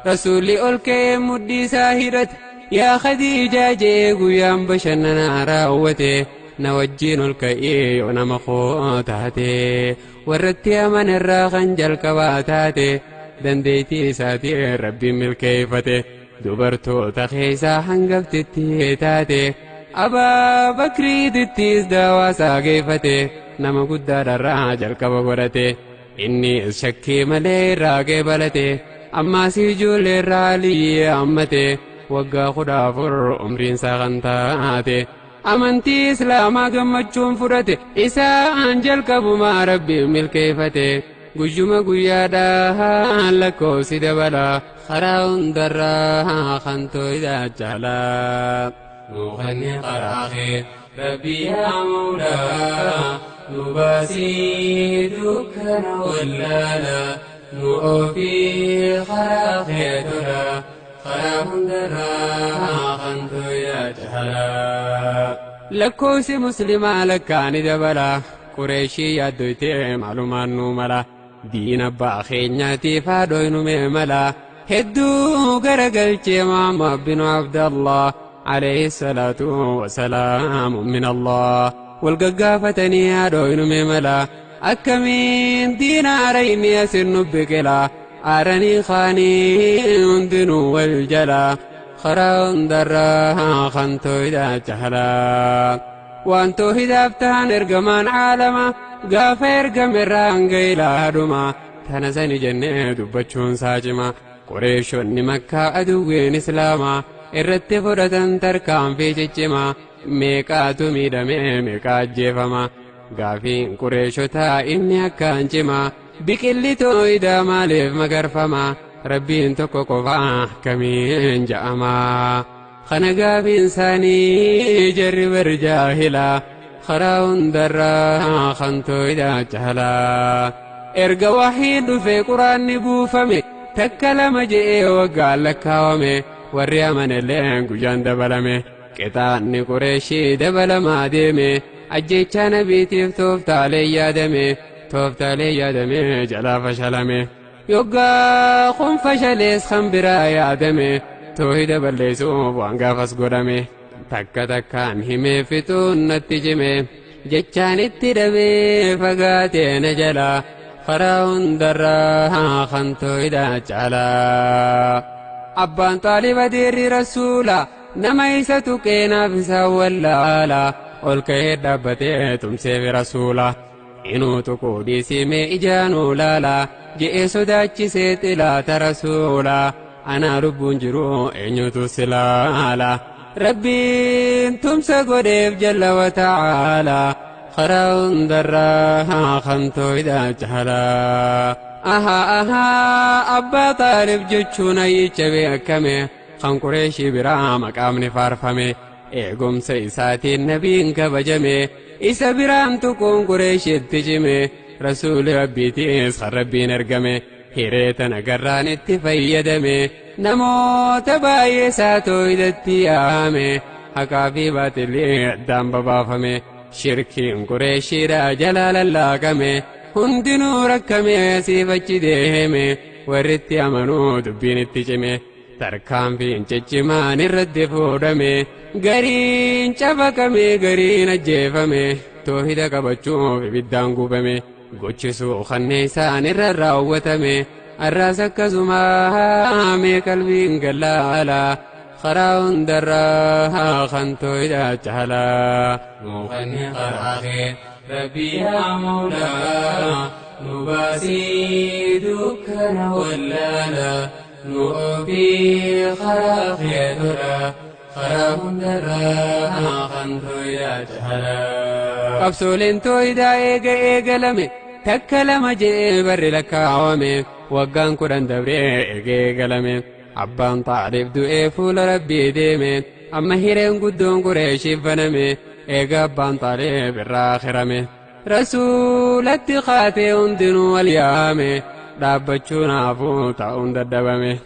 رسولي ألكي مدي ساهرت يا خديجة جيغو يام بشننا راوتي نوجين الكئي ونمخو تاتي ورتي من الراخن جل كواتاتي دنديتي ساتي ربي ملكيفتي دبرتو تخيسا حنقفتي تاتي أبا بكري دتيس دواسا قيفتي نما قدار الراجل كبغرتي إني شكي ملي راقي بلتي أما سيجول الرالي أمتي وقا خدافر عمرين ساغنتاتي أمنتي إسلاما قمتشون فرتي إسا أنجل كبما ربي ملكيفتي قجوما قيادا لكو سيدبلا خراون دراها خنتو إذا جهلا نغني قراخي ربي يا مولا نباسي دكنا ولالا نؤفي خراخي ترى خراون دراها خنتو إذا جهلا لكوس مسلما لكاني دبلا قريشي يدويتي معلومان نوملا دين أبا خينياتي فادوين مملا هدو غرقلتي محمد بن عبد الله عليه الصلاة والسلام من الله والققافتني هادوين مملا أكمين دين عرين يسر نبكلا أرني خاني اندنو والجلا خراون دراها خنتو إذا جهلا وانتو هدافتان ارقمان عالما قاف ارقم الرانقيلا هدوما تنساني جنة دبتشون ساجما قريشون مكة أدوين إسلاما irratti fudhatan tarkaanfii ciccimaa meeqaatu miidhame meeqaa ajjeefama gaafiin qureeshotaa inni akkaan cimaa biqilli tooyidaa maaliif magarfama rabbiin tokko qofaa kamiin ja'amaa kana gaafiin isaanii jarri bar jaahilaa karaa hundarraa kan tooyidaa jahalaa erga wahiin dhufee quraanni buufame takka lama je'ee waggaan lakkaawame warri amanelleen guyyaan dabalame qixaanni qureeshii dabalamaa deeme ajjechaa nabiitiif tooftaalee yaadame jalaa fashalame yoggaa kun fashalees kan biraa yaadame toohida balleessuuf waan gaafas godhame takka takkaan himee fixuun natti cime jechaan itti dhabee fagaatee na jalaa karaa hundarraa kan toohida caalaa abbaan xaaliba diirri rasuula nama isa tuqeenaaf isa wallaala ol ka'ee dhaabbatee tumseef rasuula inuu tuquu dhiisimee ijaanuu laala je'ee sodaachisee xilaata rasuula anaa lubbuun jiru eenyutu silaala ربين تمسى قريب جل وتعالى خراون دراها خنتو إذا جهلا أها أبا طالب جتشونا يجبي أكمي خان قريشي برا مقامني فارفمي إيقوم سيساتي النبي كبجمي إسا برام تكون قريشي التجمي رسول ربي تيس خربين ارقمي هيريتنا قران اتفيدمي نمو تباي ساتو إذا اتيامي حقا في باتلي قدام ببافمي شركين قريشي را جلال اللاقمي هندنو ركمي سيفج ديهمي ورت أمنو دبين التجمي تركام في انججمان الرد فورمي قرين شفكمي قرين الجيفمي توهد قبچو في بدان قوبمي قوچسو خنيسان الرراوتمي الراسك زمامي قلبين قلالا خراون دراها خنتو إذا جهلا مغني قرآخي ربي يا مولا نباسي دكنا ولالا نؤبي خراخي درا خراون دراها خنتو إذا جهلا قبسولين تو إذا إيقا لمي تكلم جيبر لك عوامي وقان قران دبري إيقا لمي أبان طالب دوئي فول ربي ديمي أما هيرين قدون قريشي فنمي إيقا أبان طالب الراخرمي رسول اتخاتي اندنو واليامي دابتشون عفو تاون ددبمي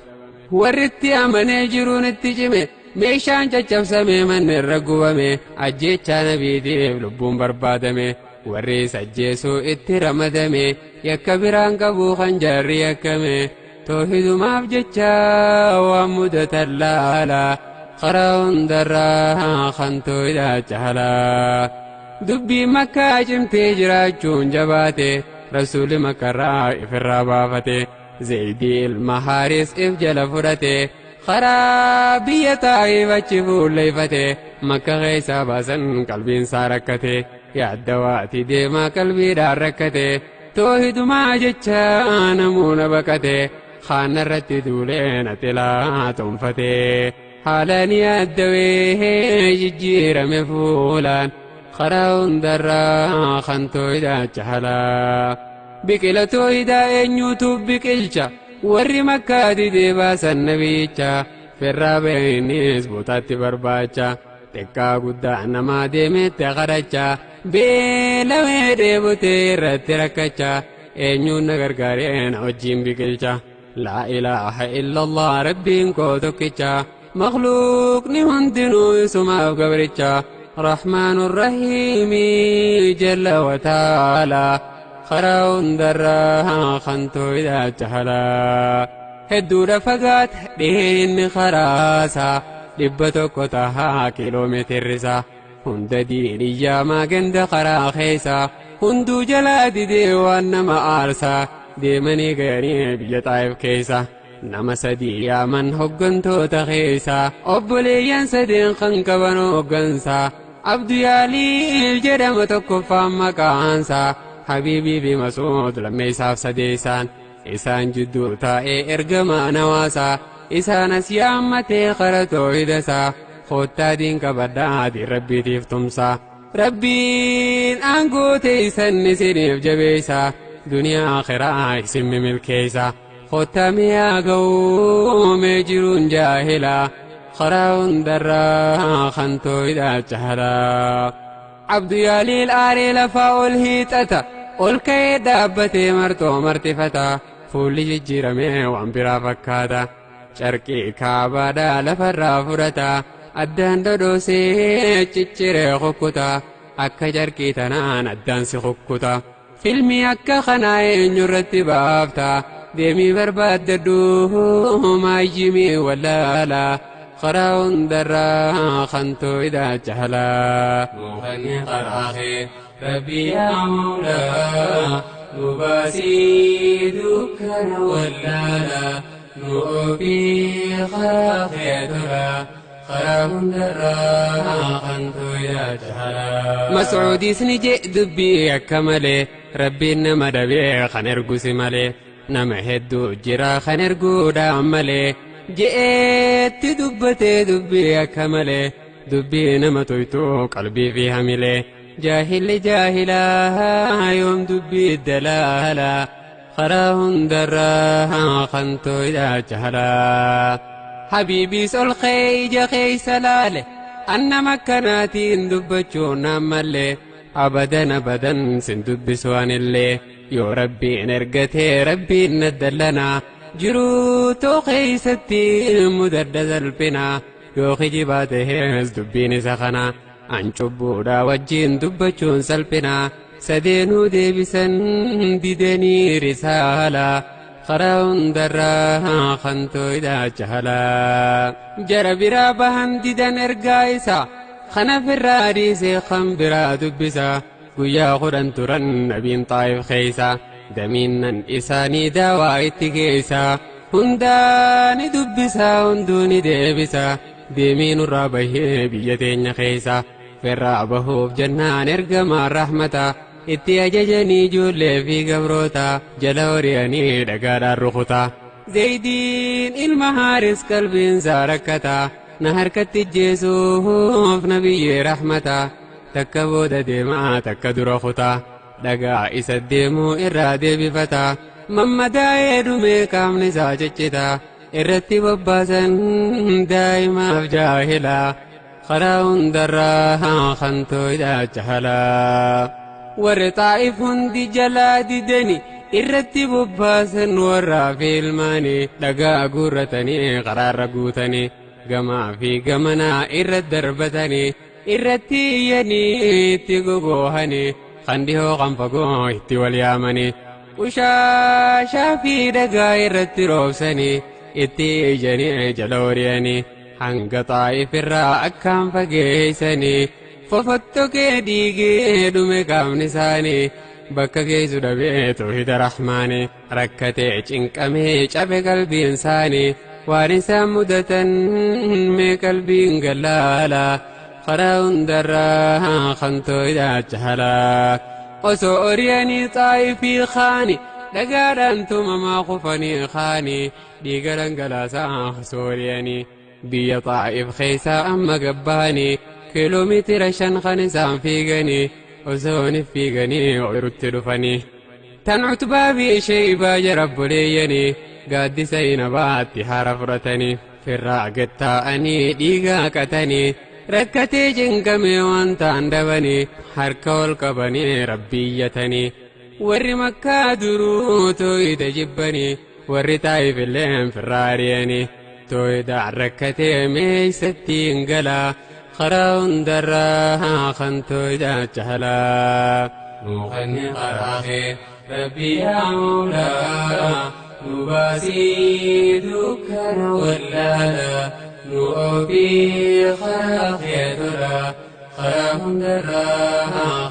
ورتي أمني جرون التجمي ميشان ججب سمي من الرقومي أجيتشا نبي ديب لبون بربادمي وريس أجيسو اترمدمي يكبران قبو خنجر يكمي توحيد ما بجتشا ومدة اللالا خراون دراها خنتو إذا جهلا دبي مكة جمتي جراجون جباتي رسول مكة رائف الربافتي زيدي المحارس إفجل فرتي خرابية طائفة شفور ليفتي مكة غيسا باسن قلبين ساركتي يا الدواتي ديما قلبي داركتي توحيد ما جتشا نمون بكتي خان الرتي دولين تلا تنفتي حالاني الدوي ججير مفولان خراون درا خنتو إذا جهلا بكلتو إذا إنيوتو بكلشا ورّي مكة دي باسا النبيشا في الرابعين سبوتات برباچا تكا قدا نما ديمت غرچا بيلوي ديبوتي رت ركچا إنيو نغرغارين وجيم بكلشا لا إله إلا الله ربين كوتوكيشا مخلوق نهندنو يسمع قبرچا رحمن الرحيم جل وتعالى خراون دراها خنتو إذا جهلا هدو رفقات دين خراسا لبتو كتاها كيلومتر رسا هند دينيا ما قند خراخيسا هندو جلاد ديوان ما آرسا ديمني غيري بيطايف كيسا نما سديا من هقنتو تخيسا أبوليان سدين خنكبنو هقنسا عبد يالي الجرم تكفى مكانسا حبيبي بمسعود لما يساف سديسان إسان جدو تائي إرقما نواسا إسان سيامتي خرطو إدسا خوتا دين كبدا دي ربي تفتمسا ربين أنقو تيسن نسينيف جبيسا دنيا آخرة اسم ملكيسا خوتا مياقو مجرون جاهلا خراون درا خنتو إذا جهلا عبد يالي الآري لفاو الهيتتا والكي دابتي مرتو مرتفتا فولي جيرمي وانبرا فكاتا شركي كابادا لفرا فرتا أدان دودوسي چچري خكتا أكا جركي تنان أدان سي خكتا فيلمي أكا خناي نرتي بافتا ديمي برباد دو ما يجيمي ولا لا خراون درا خنتو إذا جهلا مغني قرآخي ربي يا مولا نباسي دكنا ولالا نؤبي خراخي درا خراون درا خنتو إذا جهلا مسعودي سنجي دبي أكملي ربي نما دبي خنرقو سمالي نما هدو جرا خنرقو دامالي جئت دبتي دبي كمله دبي نما تويتو قلبي فيها ملي جاهل جاهلا يوم دبي الدلالا خراهن دراها خنتو إذا جهلا حبيبي سول خيج خي سلاله أن مكاناتي دبتشو نمالي أبدا أبدا سندب سوان اللي يو ربي نرقتي ربي ندلنا جروتو خيستي مدردز البنا يو خجباته دبيني سخنا أنشبودا وجين دبتشون سلبنا سدينو ديبسن ديدني رسالة خراون دراها خنتو إذا جهلا جربرا بهن ديدن إرقايسا خنا في الراريسي خنبرا دبسا قيا خرن ترن نبين طايف خيسا دمينا إساني داوا اتقيسا هنداني دبسا هندوني ديبسا ديمين الرابه بيتين خيسا في الرابه بجنان إرقما الرحمة itti ajajanii ijoollee fi gabroota jala hori'anii dhagaadhaan rukuta Zaydiin ilma Haaris qalbiinsaa rakkata na harkatti jeesuuf nabiyyee rahmata takka booda deemaa takka dura kuta dhagaa isa deemuu irraa deebifata mammadaa'ee dhumee qaamni isaa ciccita irratti bobbaasan daa'imaaf jaahila karaa hundarraa khantoo idhaa jahalaa warri xaa'if hundi jalaa didani irratti bobbaasan warraa fi ilmaanii dhagaa guurratanii qaraarra guutanii gamaa fi gamanaa irratti darbatanii irratti iyyanii itti gogoohanii kan dhihoo kan fagoo itti wal yaamanii ushaashaa fi dhagaa irratti roobsanii itti iyyanii jala horiyanii hanga xaa'if irraa akkaan fageeysanii fofottokee dhiigee dhume qaamni isaanii bakka geessu dhabee tawhiida rahmaanii rakkatee cinqamee cabe qalbiin isaanii waan isaan mudatan mee qalbiin gallaalaa karaa hundarraa khantoo idhaa jahalaa osoo oriyanii xaa'ifii kaani dhagaadhaan tumamaa kufanii kaanii dhiiga dhangalaasaa osoo oriyanii biyya xaa'if keessaa amma gabbaanii kiiloomeetira 5 kan isaan fiiganii osooni fiiganii oirutti dhufanii tan utbaa fi sheeybaa jarabboleeyyanii gaaddisa inabaatti haara fudhatanii firraa gattaa'anii dhiigaa qatanii rakkatee cinqamee waan ta'an dhabanii harka ol qabanii rabbiiyyatanii warri makkaa duruu tooyida jibbanii warri taa'if illeen firraa ariyanii tooyidaan rakkatee meeysattiin galaa karaa hundarraa khantoo idhaa jahalaa نغني قراخي ربي يا مولا نباسي دكنا ولالا نؤبي خراخي درا خراهم درا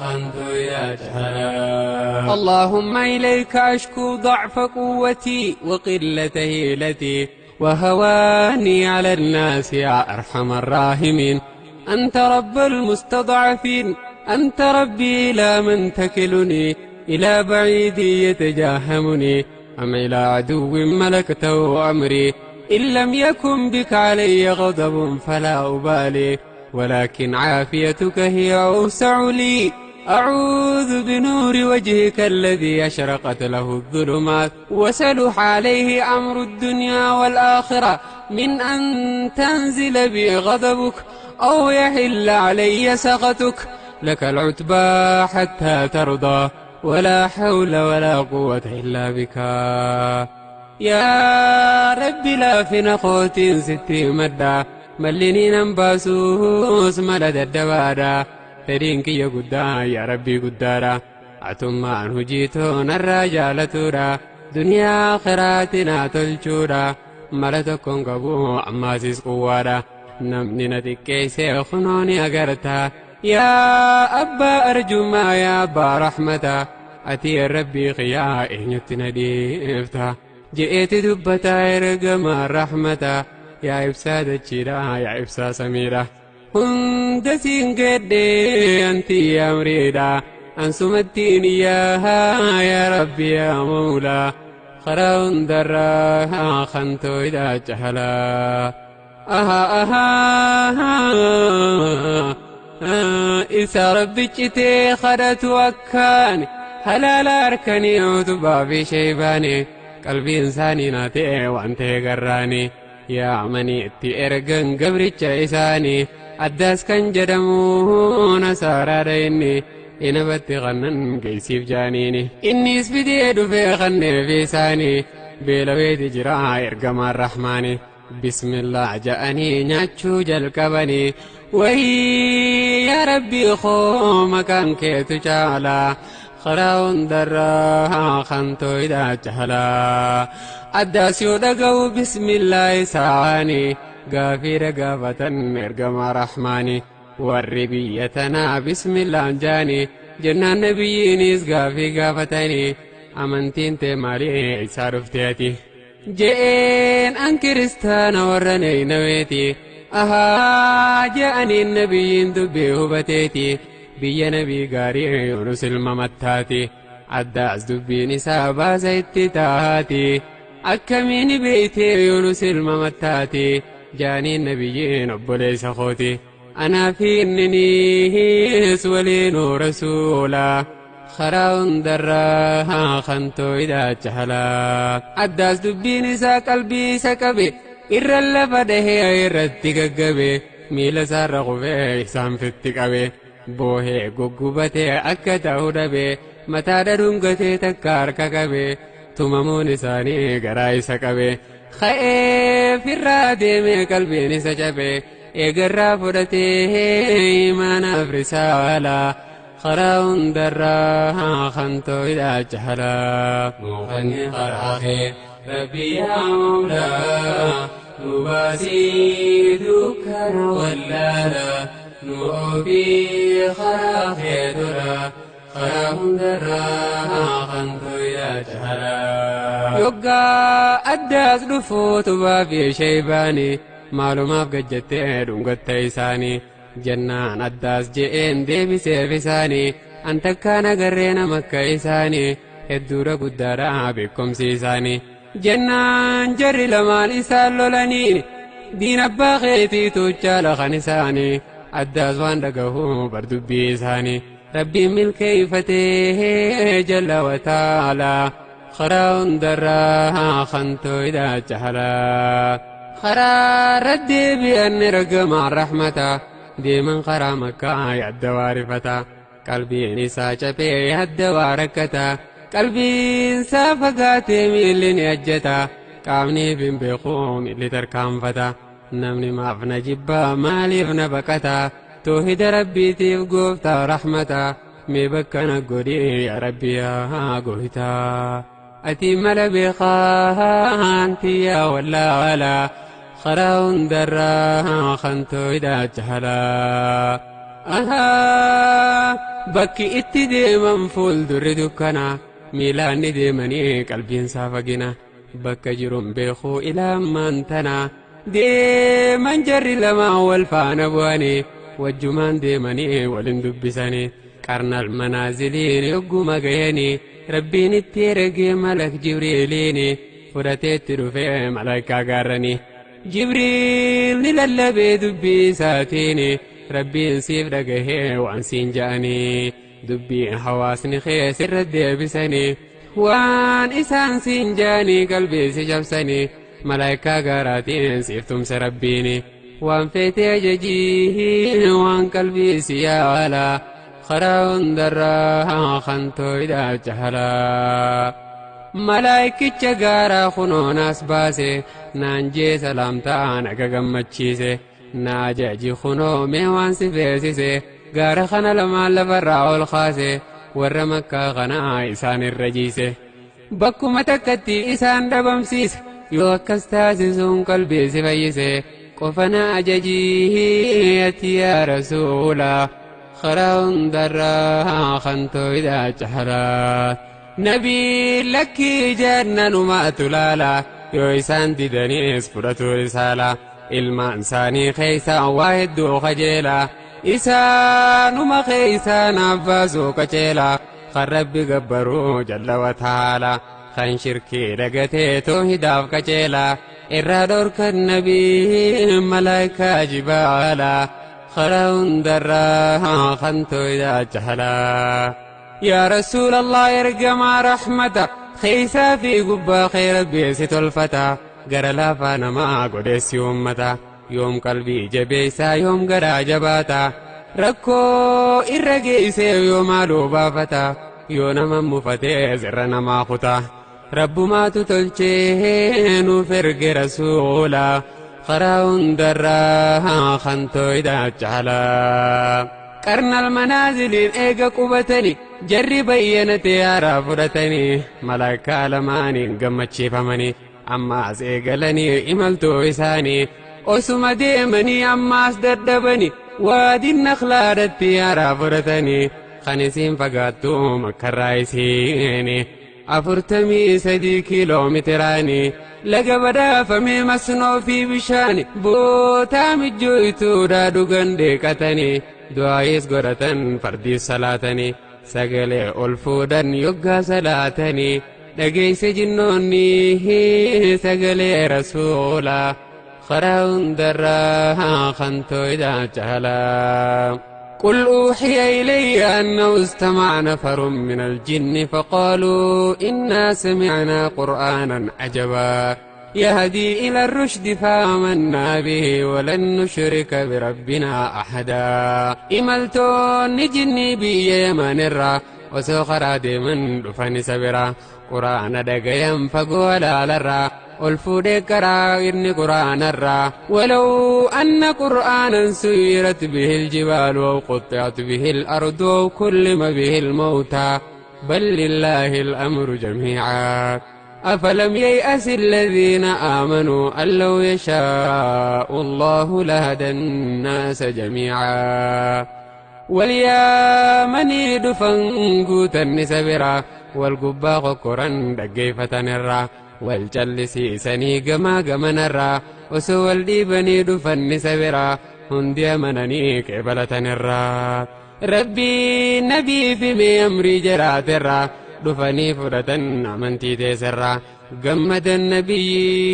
خنتو يا جهلا اللهم إليك أشكو ضعف قوتي وقلة هيلتي وهواني على الناس يا أرحم الراحمين أنت رب المستضعفين أنت ربي لا من تكلني إلى بعيد يتجاهمني أم إلى عدو ملكته أمري إن لم يكن بك علي غضب فلا أبالي ولكن عافيتك هي أوسع لي أعوذ بنور وجهك الذي أشرقت له الظلمات وسلح عليه أمر الدنيا والآخرة من أن تنزل بي غضبك أو يحل علي سخطك لك العتبى حتى ترضى ولا حول ولا قوة إلا بك يا ربي لا في نخوت ستي مدى ملني نمباسوس ملد الدوادا فرينك يا قدا يا ربي قدارا أتم عنه جيتون الرجال تورا دنيا آخراتنا تلشورا ملتكم قبو عماسيس قوارا نمني نتكيسي خنوني أقرتا يا أبا أرجما يا أبا رحمتا أتي ربي خيا إهنتنا ديفتا جئت دبتا إرقما رحمتا يا إبساد الشيرا يا إبسا سميرا هندسين قدي أنتي يا مريدا أنسمتيني يا ربي يا مولا خراون درا خنتو إذا جهلا إسا ربي جتي خدت وكاني هلا لاركني عتبا في شيباني قلبي إنساني ناتي وانتي قراني يا مني اتي ارقن قبرتش إساني أداس كان جدمون سارا ديني إنبت غنن قيسيف جانيني إني اسبدي دفي غني في ساني بلويت جراء إرقم الرحمن بسم الله جاءني ناتشو جلقبني وهي يا ربي خو مكان كيتو جالا خراون درا خنتو إذا جهلا أداسيو دقو بسم الله سعاني غافير غافة إرقم الرحمن والربيتنا بسم الله جاني جنان نبيينيس غافي غافتني أمنتين تمالي إسارفتيتي جئين أن كريستانا ورني نويتي جاءني النبيين دبي هبتيتي بي نبي غاري يونس الممتاتي عداس دبي نسابا زيتي تاهاتي أكمين بيتي يونس الممتاتي جاني النبيين أبوليس أخوتي أنا في النيس ولين رسولا خراون درا خنتو إذا جهلا أداس دبين سا قلبي سكبي إرلا فده إرتققبي ميلا سارقبي إحسان فتقبي بوهي ققبتي أكتاو دبي متى درنقتي تكارككبي تممون إساني قراي سكبي خائف الرادم قلبي نسجبي إقرى فرته إيمان فرسالا خراون درا خنتو إذا جهلا مغني قراخي ربي يا مولا نباسي ذكر ولالا نؤبي خراخي درا خراون درا خنتو إذا جهلا يقى أداس دفوت بابي شيباني معلومات قجتي دونغت تيساني جنان أداس جئين ديبي سيفساني أنت كان قرينا مكة إساني الدورة قدارا بكم سيساني جنان جري لمان إسان لولاني دين أبا خيتي توجال خنساني أداس وان دقهو بردو بيساني ربي من كيفته جل وتعالى خراون درا خنتو إذا جهلا خرا ردي بأن رقم الرحمة دي من خرا مكة يدوار فتا قلبي نسا جبي يدوار كتا قلبي نسا فقاتي ميلين يجتا قامني بن بيخوم اللي تركام فتا نمني ما فنا جبا مالي فنا بكتا توهد ربي تيف قوفتا رحمتا مي بكنا قولي يا ربي يا قوهتا أتي ملبي خانتي يا ولا خراون درا خنتو إذا جهلا بكي اتدي من فول در دكنا ميلان دي مني قلبي سافقنا بك جرم بيخو إلى منتنا دي من جري لما والفان بواني والجمان دي مني ولندبساني قرن المنازلين يقو مغيني ربي نتيرقي ملك جبريليني فرتيت رفي ملكا قرني جبريل نلالبي دبي ساتيني ربي نسيف دقه وانسين جاني دبي حواسني خيس الرد بسني وان إسان سين جاني قلبي سجبسني ملايكا قراتين سيفتم سربيني وان فيتي ججيه وان قلبي سيالا خراون درا خنتو إذا جهلا ملايكي جغارا خنو ناس باسي نانجي سلامتا نقا قمتشيسي ناجاجي خنو ميوان سفيسيسي غارا خنا لما لفرعو الخاسي ور مكة غنا إسان الرجيسي بكو متكتي إسان دبمسيس يوكستاسسون قلبي سفيسي قفنا أجاجي يا رسولا خراون درا خنتو إذا جهلا نبي لكي جنن ما تلالا يويسان ديدنيس فرطو رسالا ilmaan isaanii keeysaa waa hedduu qajeelaa isaanuma keeysaan abbaasuu qaceelaa kan rabbi gabbaruu jalla wa ta'aalaa خان شركي لقتي توحيداف كجيلا إرادور كالنبي ملايكا جبالا خراون درا خنتو إذا جهلا يا رسول الله يرقم رحمته خيسا في قبا خير بيسيت الفتى قرلا فانا ما قدس يومتا يوم قلبي جبيسا يوم قرا جباتا ركو إرقيسي يوم علوبا فتا يونا مفتي زرنا ما خطا رب ما تتلچه فرق رسولا خراون درا خنتو إذا جهلا قرن المنازل إيقا قبتني جري بيّنتي عرافرتني ملايكا لماني قمتشي فمني أماس إيقلني إملتو إساني أسما ديمني أماس دردبني وادي النخلارتي عرافرتني خانسين فقاتو مكرايسيني أفرتمي سدي كيلومتراني لقبدا فمي مسنو في بشاني بوتا مجويتو دادو غندي كتني دعايس قرتن فردي صلاتني سقلي ألفودن يقى صلاتني لقيس جنوني سقلي رسولا خراون درا خنتو إذا جهلا قل أوحي إلي أنه استمع نفر من الجن فقالوا إنا سمعنا قرآنا عجبا يهدي إلى الرشد فآمنا به ولن نشرك بربنا أحدا إملتون نجني بي يمن الرا وسوخرا ديمن دفن سبرا قرآن دقيم فقول على الرا والفودك راغن قرآن الرا ولو أن قرآنا سيرت به الجبال وقطعت به الأرض وكلم به الموتى بل لله الأمر جميعا أفلم ييأس الذين آمنوا أن لو يشاء الله لهدى الناس جميعا وليامني دفنقوتا نسبرا والقباق قران دقيفة نرا والجلسي سني قما نرا وسوى الديبني دفن نسبرا هندي منني كبلة نرا ربي نبي في ميمري جرات الرا دفني فرتن أمنتي تسرا قمد النبي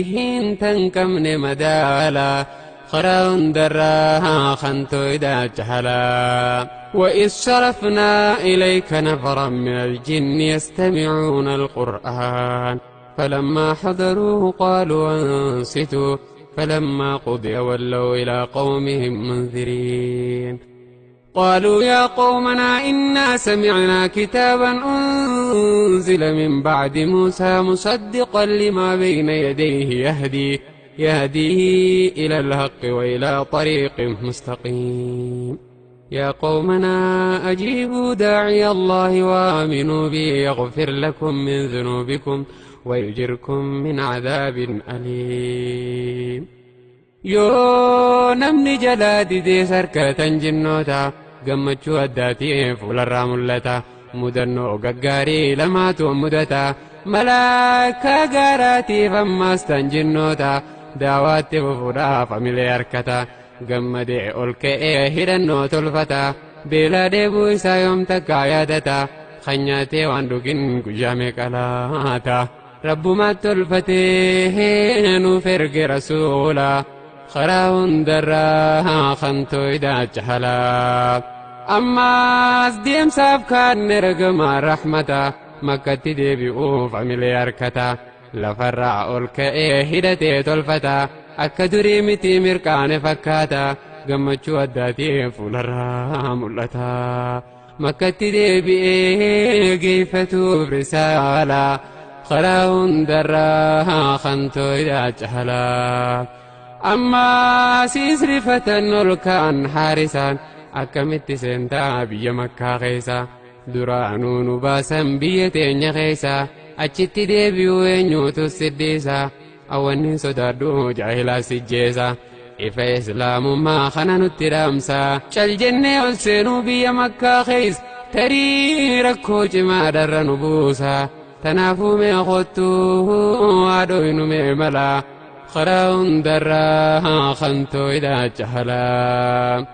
هين كمن مدالا خراون درا خنتو إذا جهلا وإذ صرفنا إليك نفرا من الجن يستمعون القرآن فلما حضروه قالوا أنصتوا فلما قضي ولوا إلى قومهم منذرين قالوا يا قومنا إنا سمعنا كتابا أنزل من بعد موسى مصدقا لما بين يديه يهديه إلى الحق وإلى طريق مستقيم يا قومنا أجيبوا داعي الله وآمنوا به يغفر لكم من ذنوبكم ويجركم من عذاب أليم يو نمني جلادي دي سركة جنوتا قمتشو الداتي فول الراملتا مدنو ققاري لماتو مدتا ملاكا قاراتي فماستن جنوتا دعواتي وفودا فميلي أركتا قمدي أولكي هيرنو تلفتا بلا ديبو إسا يوم تكا يادتا خنياتي واندوكين قجامي كلاتا رب ما تلفتي نفرق رسولا خراون درا خنتو إذا جهلا أما أصديم ساف كان نرقما رحمتا مكتي ديبئو فميلي أركتا لفرع أولكي هيدتي تلفتا akka durii miti mirqaane fakkaata gammachuu addaatii fuularraa mul'ata makkatti deebi'ee geeffatuuf risaalaa karaa hundarraa kantoo idaachahalaa amma siisrifatan ol ka'an haarisaan akkamitti seentaa biyya makkaa keessa duraanuu nu baasan biyya teenya keessa achitti deebi'uu eenyuutu siddiisa awannin sodaadhu jaahilaa sijjeesa ifa islaamummaa kana nutti dhaamsa cal jennee ol seenuu biyya makkaa keessa tarii rakkoo cimaa darra nu buusa tanaafuu mee kottuu haadhoynu mee malaa karaa hundarraa kantoo idaachahalaa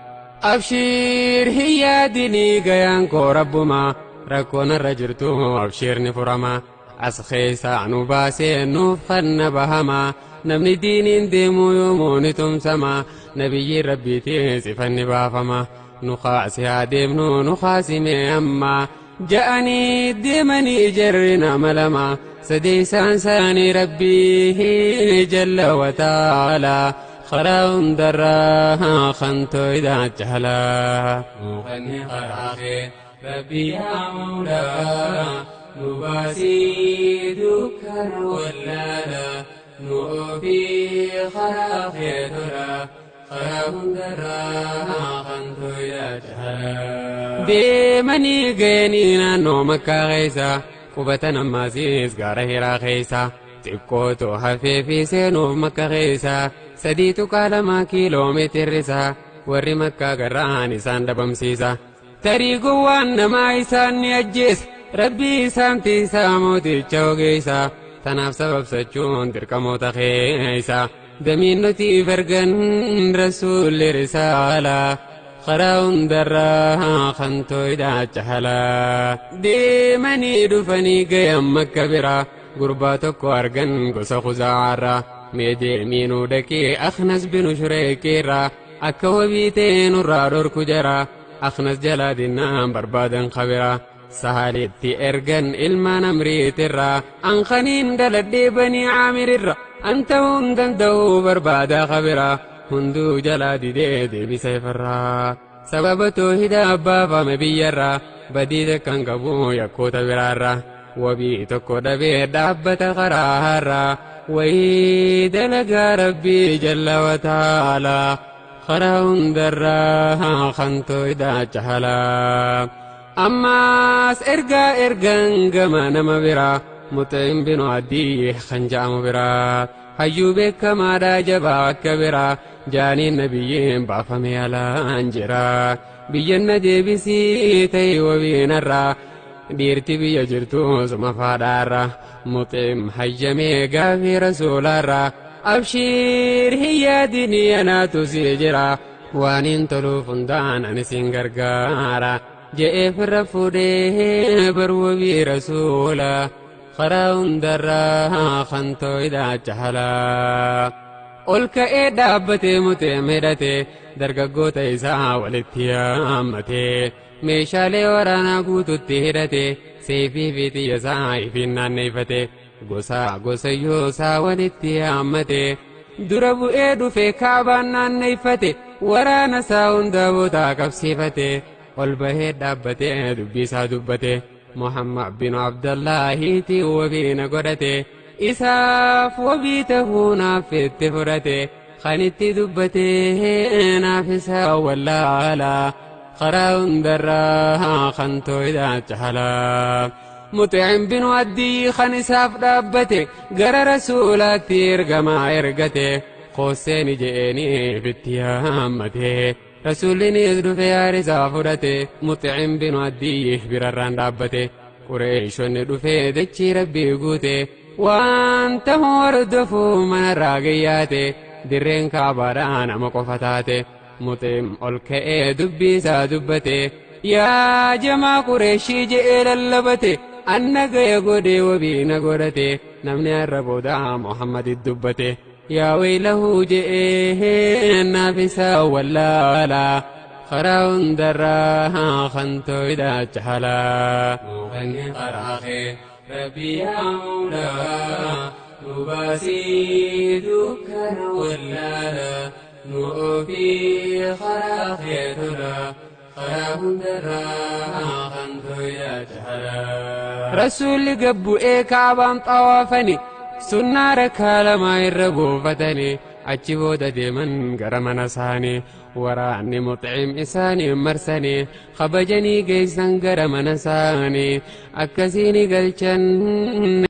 abshiir hiyyaadinii gayaan koo rabbumaa rakkoon irra jirtu abshiirni furama أسخيسا نباسي نوفخن بهما نمني دين ديمو يومون تمسما نبي ربي تيسفن بافما نخاسي ديمنو نخاسي ميما جاءني ديمني جرنا ملما سديسان ساني ربي جل وتعالى خراون درا خنتو إذا جهلا مغني خراخي ربي يا مولا نباسي ذكر ولالا نؤبي خراخي درا خراون درا خنتو إذا جهلا ديمني غينينا نومكا غيسا قبتنا ماسيس غاره راخيسا تبكوتو حفيفي سينو مكا غيسا سديتو كالما كيلومتر رسا ورّي مكا غراني سان دبمسيسا تريقو وان ما إسان يجيس ربي سامتي ساموتي چوغيسا تناف سبب سچون تركمو تخيسا دمين نتي فرغن رسول رسالة خراون درا خنتو إدا چهلا ديمني دفني قيام مكة برا قرباتكو أرغن قصة خزارا ميدي مينو دكي أخنس بنو شريكيرا أكو بيتين الرادور كجرا أخنس جلادنا بربادا خبرا سهالتي إرغن إلمان أمريترا أنخنين دلدي بني عامر الرا أنت هندن دو بربادا خبرا هندو جلادي دي بسيفرا سبب توحيد أبا فمبيرا بديد كان قبو يكوت برارا وبي تكو دبي دابة خراهرا ويد لقى ربي جل وتعالى خراون درا خنتو إذا جهلا أماس إرغان قما نمبرا مطعم بن عدي خنجام برا هيو بك ما راجبا كبرا جاني النبيين بافمي على أنجرا بيجن جيبسي تي وبينرا ديرتي بيا جرتو سما فادارا مطعم حجمي قافي رسولارا أبشير هي ديني أنا تسيجرا وانين تلو فندان أنسين غرغارا جئ في الرفوده بروبي رسولا خراون درا خنتو إذا جهلا أولك إدابتي متمدتي درقاقوتا إسا والاتيامتي ميشالي ورانا قوتو التهدتي سيفي فيتي يساي فينا نيفتي غوسا يوسا والاتيامتي دربو إيدو في كعبانا نيفتي ورانا ساون دابوتا كبسيفتي قلبه دابتي دبيسا دبتي محمد بن عبد الله تي وبين قدتي إساف وبيته نافت فرتي خانت دبتي نافسا ولا على خراون درا خنتو إذا جهلا مطعم بن عدي خنساف دابتي غر رسولاتي إرقما إرقتي خوسيني جئني باتيامتي رسولني يزدو في عرزا فرتي مطعم بن عدي برران دابتي قريش وندو في دچي ربي قوتي وانت وردفو من الراقياتي درين كابران مقفتاتي مطعم الكئ دبيسا دبتي يا جما قريشي جئل اللبتي أنك يقودي وبين قدتي نمني الربودا محمد الدبتي يا ويله جئه نافسا ولا لا خراون درا خنتو إذا جهلا مغني قراخي ربي يا مولا نباسي ذكر ولالا نؤفي خراخي ترى خراون درا خنتو إذا جهلا رسول قبو كعبان طوافني سنة ركال ما يربو فتني أجيبو ديمن غرمنا ساني وراني مطعم إساني مرسني خبجني قيسان غرمنا ساني أكسيني قلشن